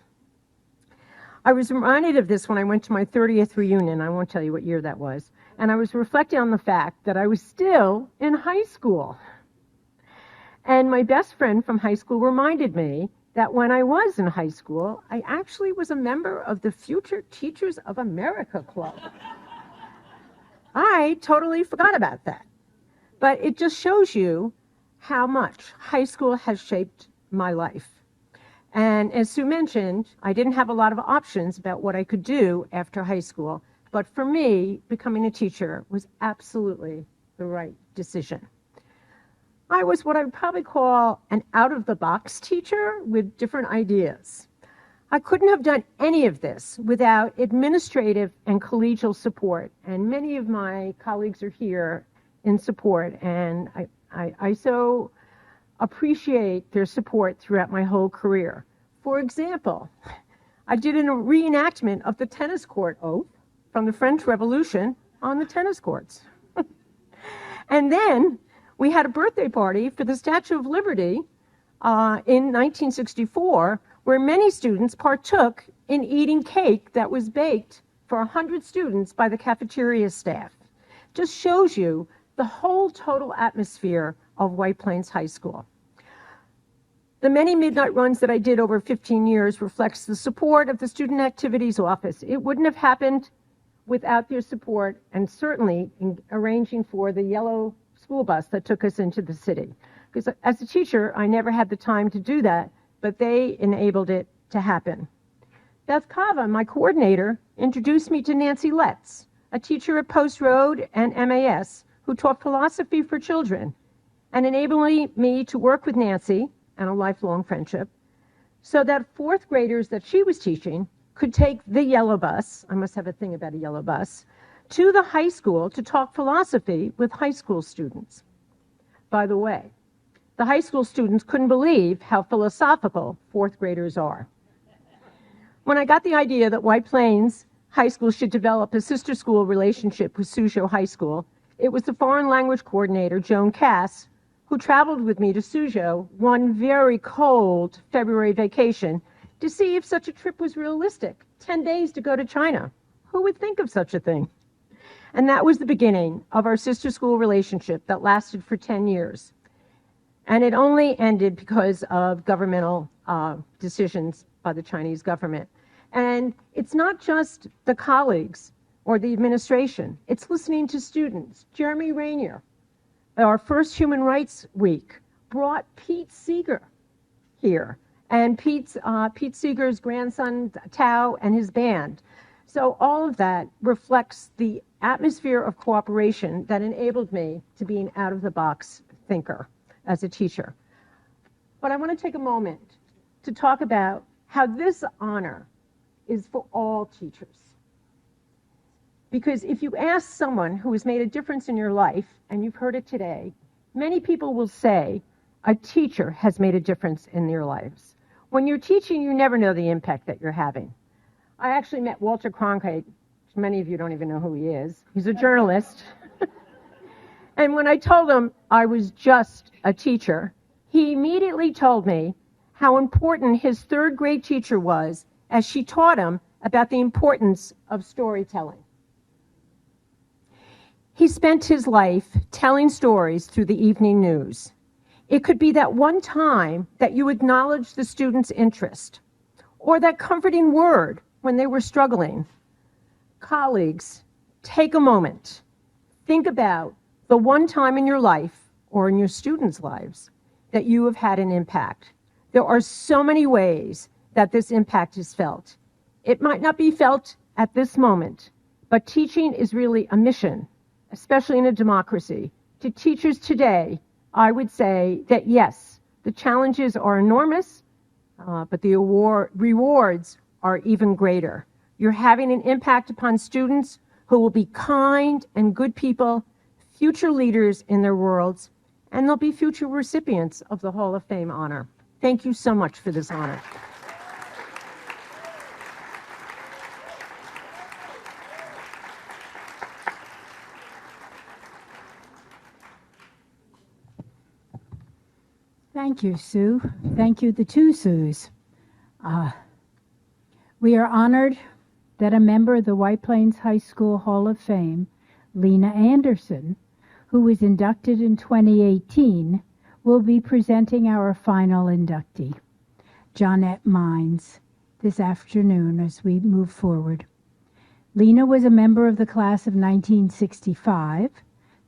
I was reminded of this when I went to my 30th reunion. I won't tell you what year that was. And I was reflecting on the fact that I was still in high school. And my best friend from high school reminded me that when I was in high school, I actually was a member of the Future Teachers of America Club. I totally forgot about that. But it just shows you how much high school has shaped my life. And as Sue mentioned, I didn't have a lot of options about what I could do after high school. But for me, becoming a teacher was absolutely the right decision. I was what I would probably call an out-of-the-box teacher with different ideas. I couldn't have done any of this without administrative and collegial support, and many of my colleagues are here in support, and I so appreciate their support throughout my whole career. For example, I did a reenactment of the tennis court oath from the French Revolution on the tennis courts. And then we had a birthday party for the Statue of Liberty in 1964, where many students partook in eating cake that was baked for 100 students by the cafeteria staff. Just shows you the whole total atmosphere of White Plains High School. The many midnight runs that I did over 15 years reflects the support of the Student Activities Office. It wouldn't have happened without their support, and certainly in arranging for the yellow school bus that took us into the city. Because as a teacher, I never had the time to do that, but they enabled it to happen. Beth Cava, my coordinator, introduced me to Nancy Letts, a teacher at Post Road and MAS who taught philosophy for children, and enabling me to work with Nancy, and a lifelong friendship, so that fourth graders that she was teaching could take the yellow bus, I must have a thing about a yellow bus, to the high school to talk philosophy with high school students. By the way, the high school students couldn't believe how philosophical fourth graders are. When I got the idea that White Plains High School should develop a sister school relationship with Suzhou High School, it was the foreign language coordinator, Joan Cass, who traveled with me to Suzhou one very cold February vacation to see if such a trip was realistic. 10 days to go to China. Who would think of such a thing? And that was the beginning of our sister school relationship that lasted for 10 years. And it only ended because of governmental decisions by the Chinese government. And it's not just the colleagues or the administration. It's listening to students. Jeremy Rainier, our first Human Rights Week, brought Pete Seeger here, and Pete Seeger's grandson, Tao, and his band. So all of that reflects the atmosphere of cooperation that enabled me to be an out-of-the-box thinker as a teacher. But I want to take a moment to talk about how this honor is for all teachers. Because if you ask someone who has made a difference in your life, and you've heard it today, many people will say a teacher has made a difference in their lives. When you're teaching, you never know the impact that you're having. I actually met Walter Cronkite. Many of you don't even know who he is. He's a journalist. And when I told him I was just a teacher, he immediately told me how important his third grade teacher was as she taught him about the importance of storytelling. He spent his life telling stories through the evening news. It could be that one time that you acknowledged the student's interest, or that comforting word when they were struggling. Colleagues, take a moment. Think about the one time in your life, or in your students' lives, that you have had an impact. There are so many ways that this impact is felt. It might not be felt at this moment, but teaching is really a mission, especially in a democracy. To teachers today, I would say that yes, the challenges are enormous, but the rewards are even greater. You're having an impact upon students who will be kind and good people, future leaders in their worlds, and they'll be future recipients of the Hall of Fame honor. Thank you so much for this honor. Thank you, Sue. Thank you, the two Sues. We are honored that a member of the White Plains High School Hall of Fame, Lena Anderson, who was inducted in 2018, will be presenting our final inductee, Johnette Mines, this afternoon as we move forward. Lena was a member of the class of 1965,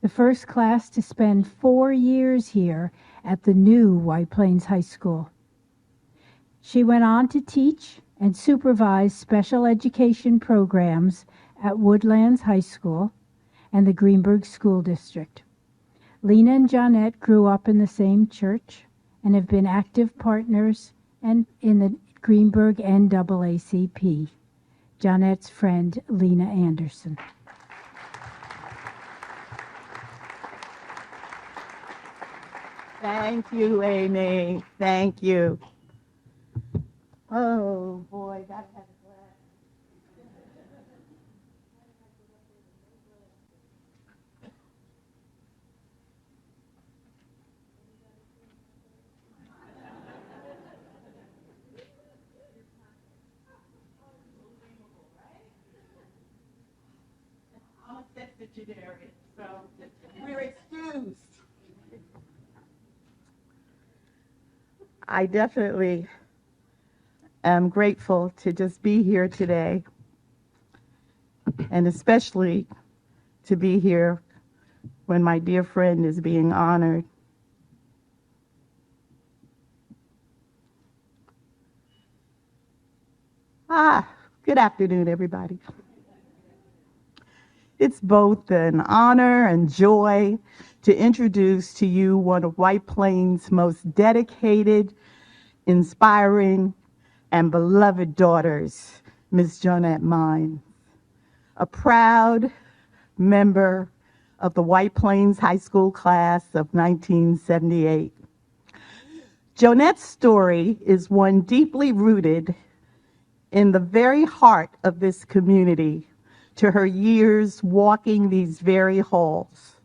the first class to spend 4 years here at the new White Plains High School. She went on to teach and supervise special education programs at Woodlands High School and the Greenburgh School District. Lena and Johnette grew up in the same church and have been active partners in the Greenburgh NAACP. Johnette's friend, Lena Anderson. Thank you, Amy. Thank you. Oh, boy, that has I'm a septuagenarian, so we're excused. I definitely am grateful to just be here today, and especially to be here when my dear friend is being honored. Good afternoon, everybody. It's both an honor and joy to introduce to you one of White Plains' most dedicated, inspiring, and beloved daughters, Ms. Johnette Mines, a proud member of the White Plains High School class of 1978. Johnette's story is one deeply rooted in the very heart of this community, to her years walking these very halls.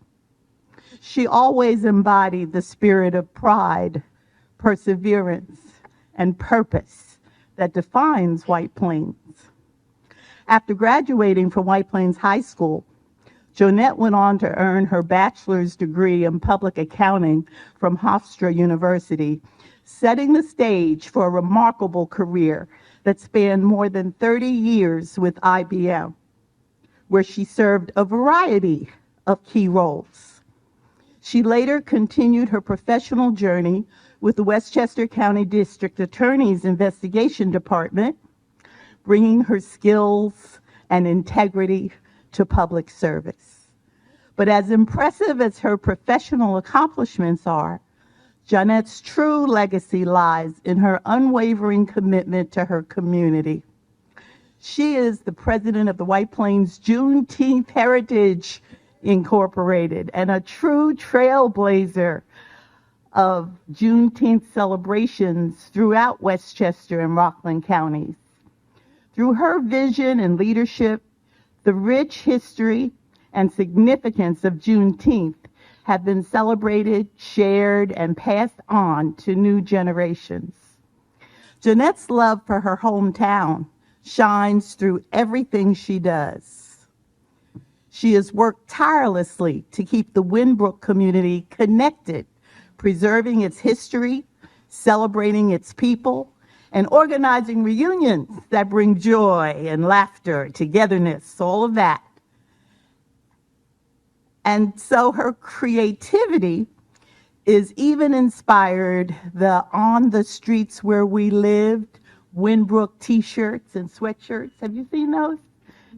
She always embodied the spirit of pride, perseverance, and purpose that defines White Plains. After graduating from White Plains High School, Johnette went on to earn her bachelor's degree in public accounting from Hofstra University, setting the stage for a remarkable career that spanned more than 30 years with IBM, where she served a variety of key roles. She later continued her professional journey with the Westchester County District Attorney's Investigation Department, bringing her skills and integrity to public service. But as impressive as her professional accomplishments are, Johnette's true legacy lies in her unwavering commitment to her community. She is the president of the White Plains Juneteenth Heritage Incorporated and a true trailblazer of Juneteenth celebrations throughout Westchester and Rockland counties. Through her vision and leadership, the rich history and significance of Juneteenth have been celebrated, shared, and passed on to new generations. Johnette's love for her hometown shines through everything she does. She has worked tirelessly to keep the Winbrook community connected, preserving its history, celebrating its people, and organizing reunions that bring joy and laughter, togetherness, all of that. And so her creativity is even inspired the On the Streets Where We Lived Winbrook t-shirts and sweatshirts. Have you seen those?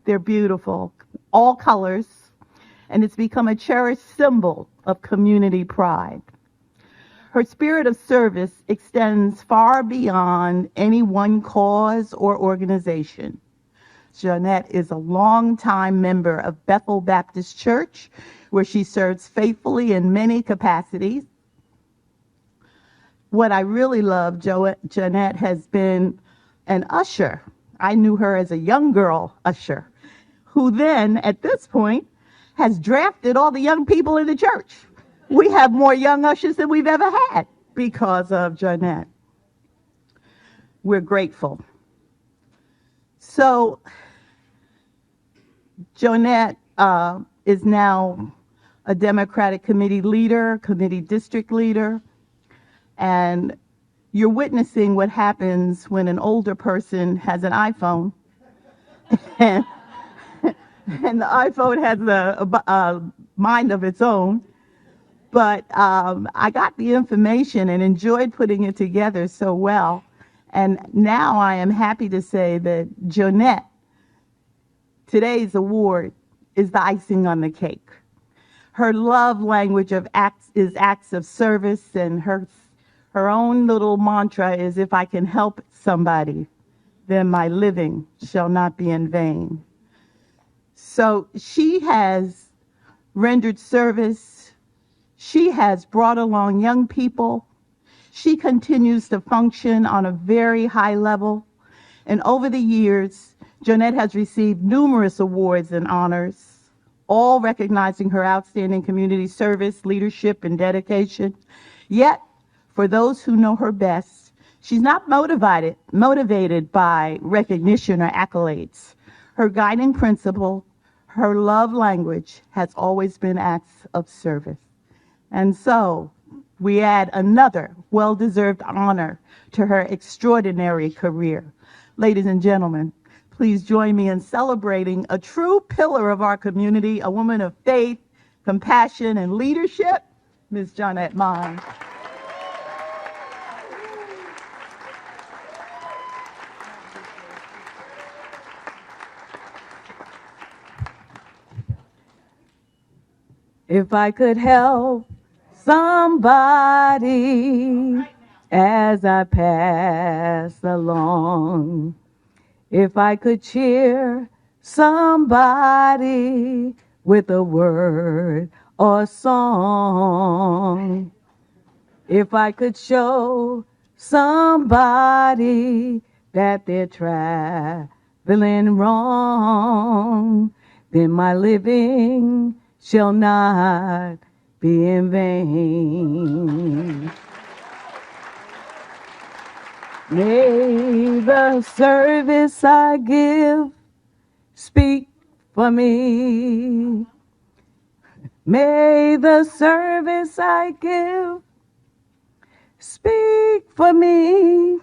They're beautiful, all colors, and it's become a cherished symbol of community pride. Her spirit of service extends far beyond any one cause or organization. Jeanette is a longtime member of Bethel Baptist Church, where she serves faithfully in many capacities. What I really love, Jeanette has been an usher. I knew her as a young girl usher, who then, at this point, has drafted all the young people in the church. We have more young ushers than we've ever had because of Jeanette. We're grateful. So, Jeanette is now a Democratic committee leader, committee district leader, and you're witnessing what happens when an older person has an iPhone and the iPhone has a mind of its own. But I got the information and enjoyed putting it together so well. And now I am happy to say that Jeanette, today's award, is the icing on the cake. Her love language is acts of service, and her own little mantra is, if I can help somebody, then my living shall not be in vain. So she has rendered service. She has brought along young people. She continues to function on a very high level. And over the years, Jeanette has received numerous awards and honors, all recognizing her outstanding community service, leadership, and dedication. Yet, for those who know her best, she's not motivated by recognition or accolades. Her guiding principle, her love language, has always been acts of service. And so we add another well-deserved honor to her extraordinary career. Ladies and gentlemen, please join me in celebrating a true pillar of our community, a woman of faith, compassion, and leadership, Ms. Jeanette Mine. If I could help somebody as I pass along, if I could cheer somebody with a word or song, if I could show somebody that they're traveling wrong, then my living shall not be in vain. May the service I give speak for me. May the service I give speak for me.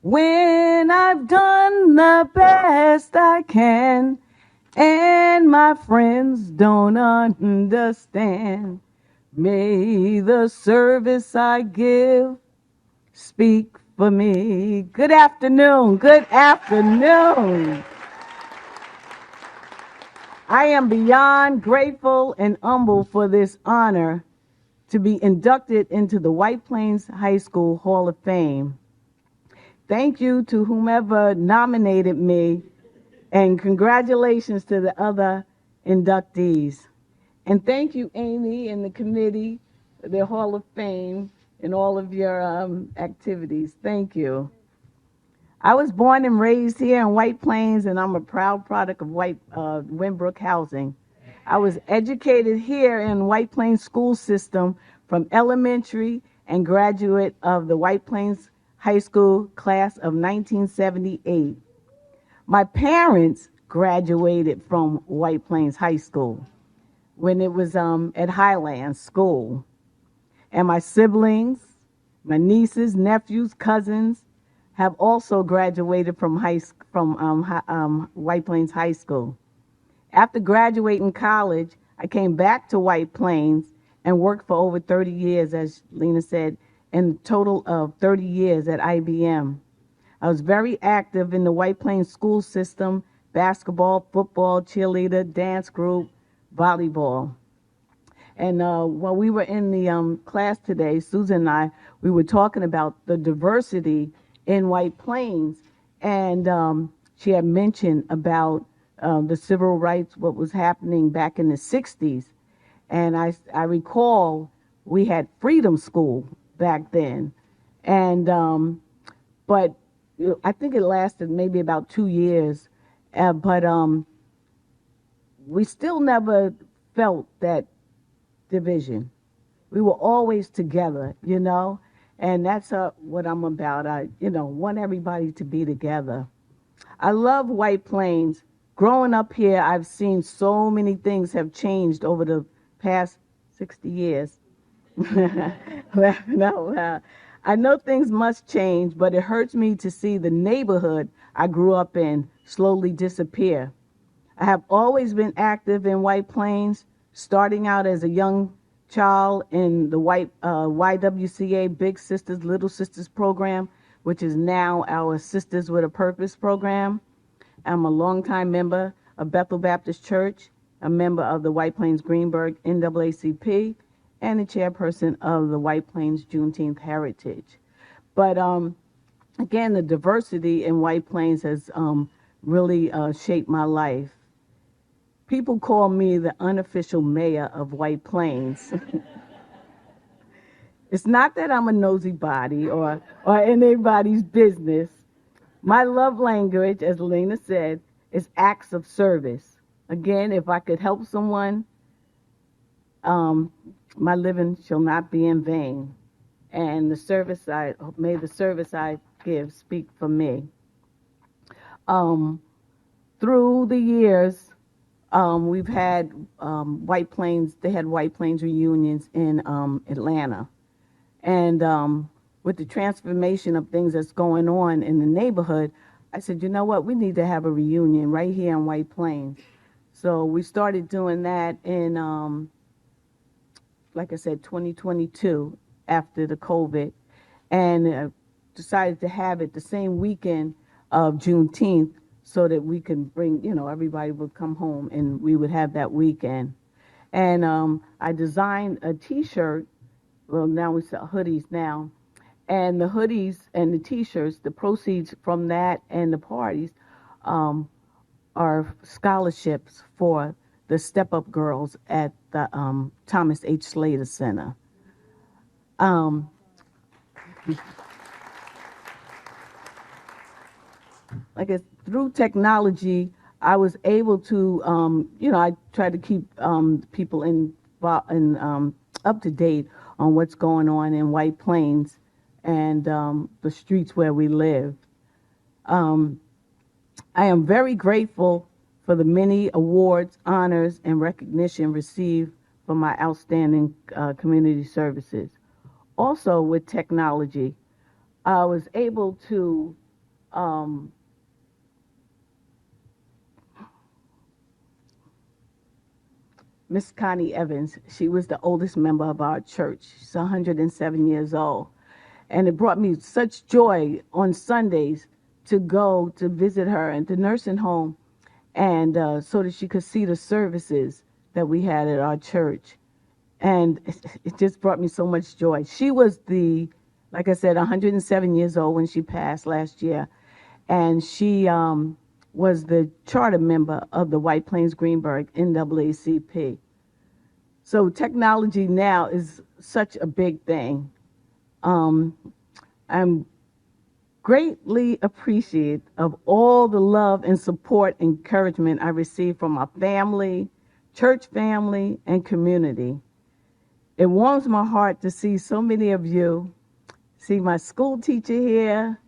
When I've done the best I can, and my friends don't understand, may the service I give speak for me. Good afternoon. Good afternoon. I am beyond grateful and humbled for this honor to be inducted into the White Plains High School Hall of Fame. Thank you to whomever nominated me, and congratulations to the other inductees. And thank you, Amy, and the committee, the Hall of Fame, and all of your activities. Thank you. I was born and raised here in White Plains, and I'm a proud product of Winbrook Housing. I was educated here in White Plains school system from elementary and graduate of the White Plains High School class of 1978. My parents graduated from White Plains High School when it was at Highlands School. And my siblings, my nieces, nephews, cousins have also graduated from White Plains High School. After graduating college, I came back to White Plains and worked for over 30 years, as Lena said, in a total of 30 years at IBM. I was very active in the White Plains school system, basketball, football, cheerleader, dance group, volleyball. And while we were in the class today, Susan and I, we were talking about the diversity in White Plains. And she had mentioned about the civil rights, what was happening back in the 60s. And I recall we had Freedom School back then. And, but I think it lasted maybe about 2 years. But we still never felt that division. We were always together, you know, and that's what I'm about. I, want everybody to be together. I love White Plains. Growing up here, I've seen so many things have changed over the past 60 years. I know things must change, but it hurts me to see the neighborhood I grew up in slowly disappear. I have always been active in White Plains, starting out as a young child in the YWCA Big Sisters, Little Sisters program, which is now our Sisters with a Purpose program. I'm a longtime member of Bethel Baptist Church, a member of the White Plains Greenberg NAACP, and the chairperson of the White Plains Juneteenth Heritage. But again, the diversity in White Plains has really shaped my life. People call me the unofficial mayor of White Plains. It's not that I'm a nosy body or anybody's business. My love language, as Lena said, is acts of service. Again, if I could help someone, my living shall not be in vain. And may the service I give speak for me. Through the years, we've had White Plains reunions in Atlanta. And with the transformation of things that's going on in the neighborhood, I said, you know what, we need to have a reunion right here in White Plains. So we started doing that in, like I said, 2022, after the COVID, and decided to have it the same weekend of Juneteenth so that we can bring, everybody would come home and we would have that weekend. And I designed a T-shirt. Well, now we sell hoodies now. And the hoodies and the T-shirts, the proceeds from that and the parties are scholarships for the Step Up Girls at the Thomas H. Slater Center. Through technology, I was able to, I try to keep people up to date on what's going on in White Plains and the streets where we live. I am very grateful for the many awards, honors, and recognition received for my outstanding community services. Also, with technology, I was able to Miss Connie Evans, she was the oldest member of our church. She's 107 years old. And it brought me such joy on Sundays to go to visit her at the nursing home, and so that she could see the services that we had at our church. And it just brought me so much joy. She was like I said, 107 years old when she passed last year. And she was the charter member of the White Plains Greenberg NAACP. So technology now is such a big thing. I'm greatly appreciative of all the love and support, encouragement I received from my family, church family, and community. It warms my heart to see so many of you, see my school teacher here,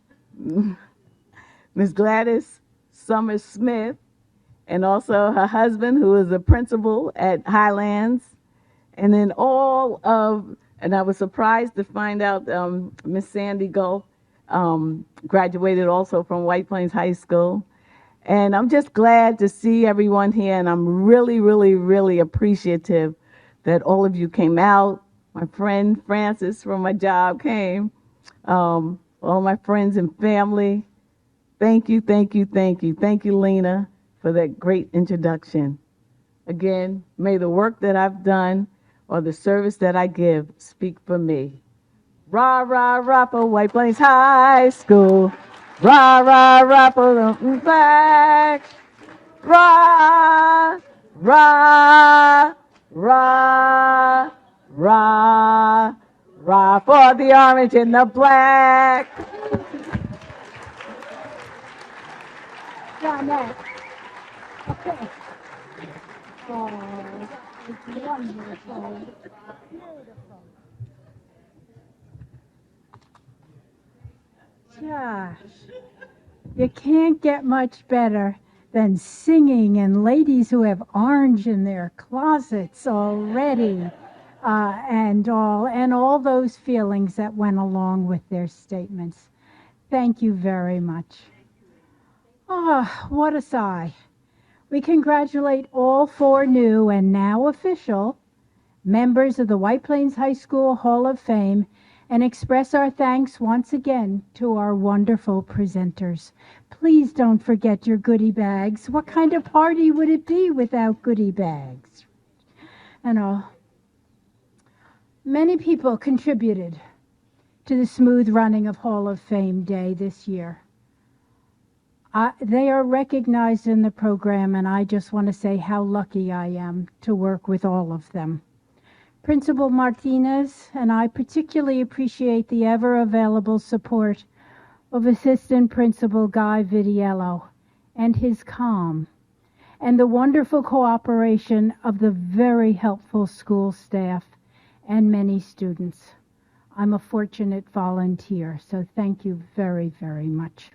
Ms. Gladys Summers Smith, and also her husband, who is a principal at Highlands, and then and I was surprised to find out Miss Sandy Gulf graduated also from White Plains High School. And I'm just glad to see everyone here, and I'm really, really, really appreciative that all of you came out. My friend Francis from my job came, all my friends and family. Thank you, thank you, thank you. Thank you, Lena, for that great introduction. Again, may the work that I've done or the service that I give speak for me. Rah, rah, rah for White Plains High School. Rah, rah, rah, balloon flag. Rah, rah, rah, rah, rah for the orange and the black. Jonette. Okay. Oh, it's wonderful. Josh, you can't get much better than singing and ladies who have orange in their closets already, and all those feelings that went along with their statements. Thank you very much. Ah, what a sigh. We congratulate all 4 new and now official members of the White Plains High School Hall of Fame and express our thanks once again to our wonderful presenters. Please don't forget your goodie bags. What kind of party would it be without goodie bags? And all. Many people contributed to the smooth running of Hall of Fame Day this year. They are recognized in the program, and I just want to say how lucky I am to work with all of them. Principal Martinez and I particularly appreciate the ever-available support of Assistant Principal Guy Vidiello and his calm, and the wonderful cooperation of the very helpful school staff and many students. I'm a fortunate volunteer, so thank you very, very much.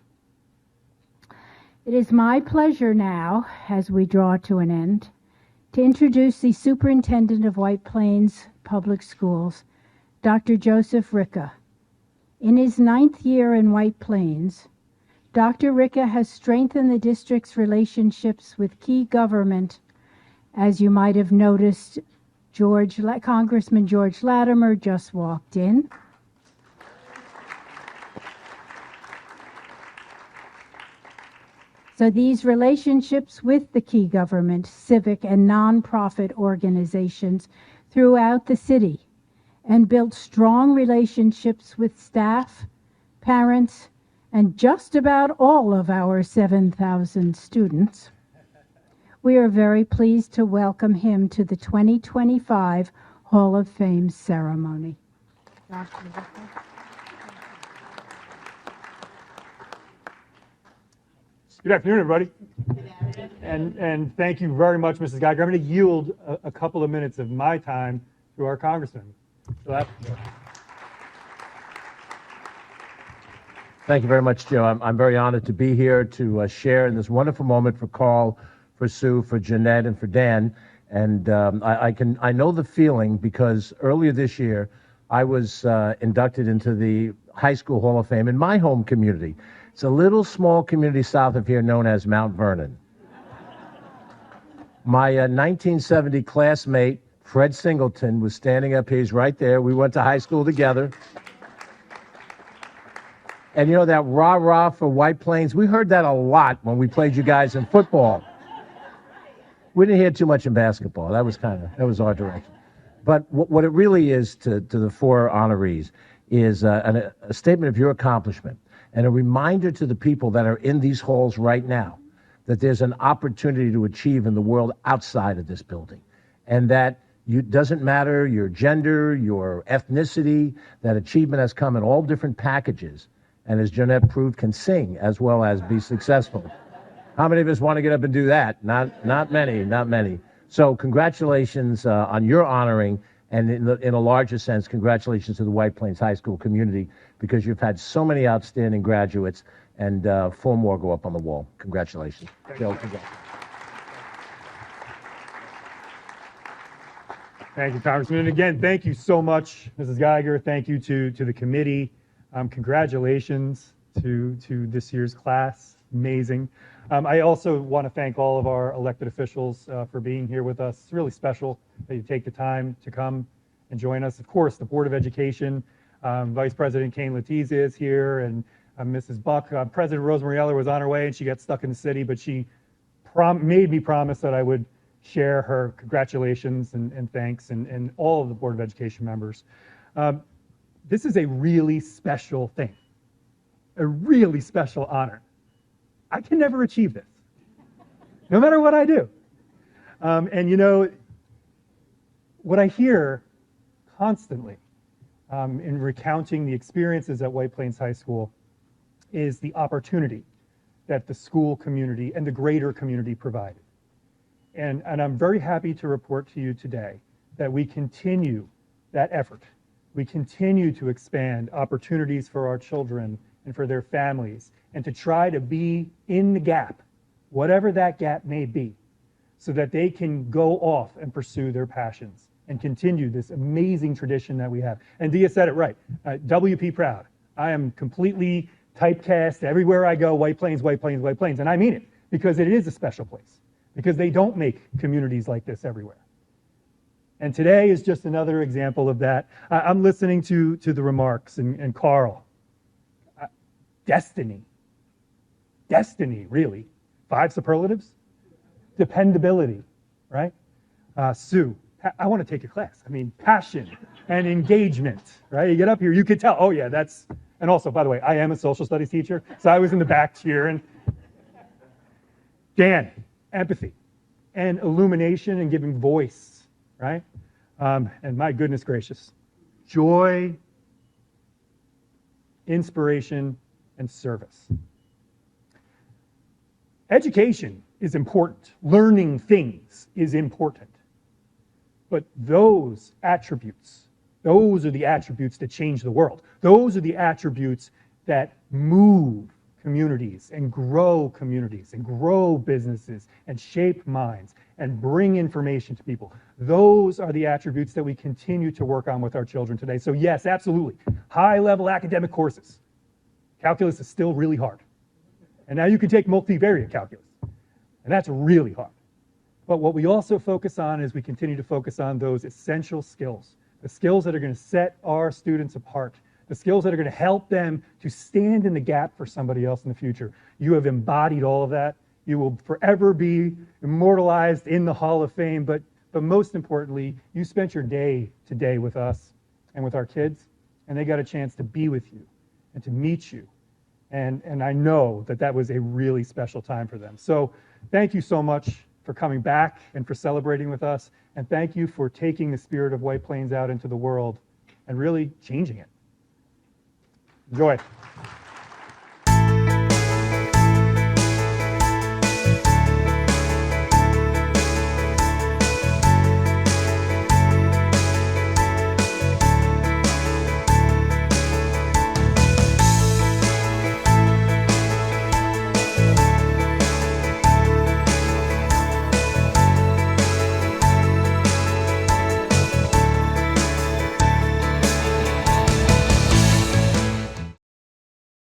It is my pleasure now, as we draw to an end, to introduce the Superintendent of White Plains Public Schools, Dr. Joseph Ricca. In his 9th year in White Plains, Dr. Ricca has strengthened the district's relationships with key government. As you might have noticed, Congressman George Latimer just walked in. So these relationships with the key government, civic, and nonprofit organizations throughout the city, and built strong relationships with staff, parents, and just about all of our 7,000 students. We are very pleased to welcome him to the 2025 Hall of Fame ceremony. Dr. Ricca. Good afternoon, everybody. And thank you very much, Mrs. Geiger. I'm going to yield a couple of minutes of my time to our congressman. So Thank you very much, Joe. I'm very honored to be here to share in this wonderful moment for Carl, for Sue, for Jeanette, and for Dan. And I know the feeling because earlier this year I was inducted into the High School Hall of Fame in my home community. It's a little small community south of here known as Mount Vernon. My 1970 classmate, Fred Singleton, was standing up here. He's right there. We went to high school together. And you know that rah-rah for White Plains? We heard that a lot when we played you guys in football. We didn't hear too much in basketball. That was our direction. But what it really is to the 4 honorees is a statement of your accomplishment and a reminder to the people that are in these halls right now that there's an opportunity to achieve in the world outside of this building, and that it doesn't matter your gender, your ethnicity, that achievement has come in all different packages, and as Jeanette proved, can sing as well as be successful. How many of us want to get up and do that? Not many. So congratulations on your honoring, and in a larger sense, congratulations to the White Plains High School community, because you've had so many outstanding graduates, and 4 more go up on the wall. Congratulations. Joe, congrats. thank you, Congressman. And again, thank you so much, Mrs. Geiger. Thank you to the committee. Congratulations to this year's class. Amazing. I also want to thank all of our elected officials for being here with us. It's really special that you take the time to come and join us. Of course, the Board of Education, Vice President Kane Letizia is here, and Mrs. Buck. President Rosemary Eller was on her way, and she got stuck in the city, but she made me promise that I would share her congratulations and thanks, and all of the Board of Education members. This is a really special thing. a really special honor. I can never achieve this, no matter what I do. And you know, what I hear constantly in recounting the experiences at White Plains High School is the opportunity that the school community and the greater community provided. And I'm very happy to report to you today that we continue that effort. We continue to expand opportunities for our children and for their families, and to try to be in the gap, whatever that gap may be, so that they can go off and pursue their passions and continue this amazing tradition that we have. And Dia said it right, WP proud. I am completely typecast everywhere I go, White Plains, White Plains, White Plains, and I mean it, because it is a special place, because they don't make communities like this everywhere. And today is just another example of that. I'm listening to the remarks, and Carl, destiny, really. 5 superlatives, dependability, right? Sue, I want to take your class. I mean, passion and engagement, right? You get up here, you could tell, oh yeah, that's, and also, by the way, I am a social studies teacher, so I was in the back cheering. Dan, empathy and illumination and giving voice, right? And my goodness gracious, joy, inspiration, and service. Education is important. Learning things is important. But those attributes, those are the attributes that change the world. Those are the attributes that move communities and grow businesses and shape minds and bring information to people. Those are the attributes that we continue to work on with our children today. So yes, absolutely, high-level academic courses. Calculus is still really hard. And now you can take multivariate calculus, and that's really hard. But what we also focus on is we continue to focus on those essential skills, the skills that are going to set our students apart, the skills that are going to help them to stand in the gap for somebody else in the future. You have embodied all of that. You will forever be immortalized in the Hall of Fame, but most importantly, you spent your day today with us and with our kids, and they got a chance to be with you and to meet you. And I know that that was a really special time for them. So thank you so much for coming back and for celebrating with us. And thank you for taking the spirit of White Plains out into the world and really changing it. Enjoy.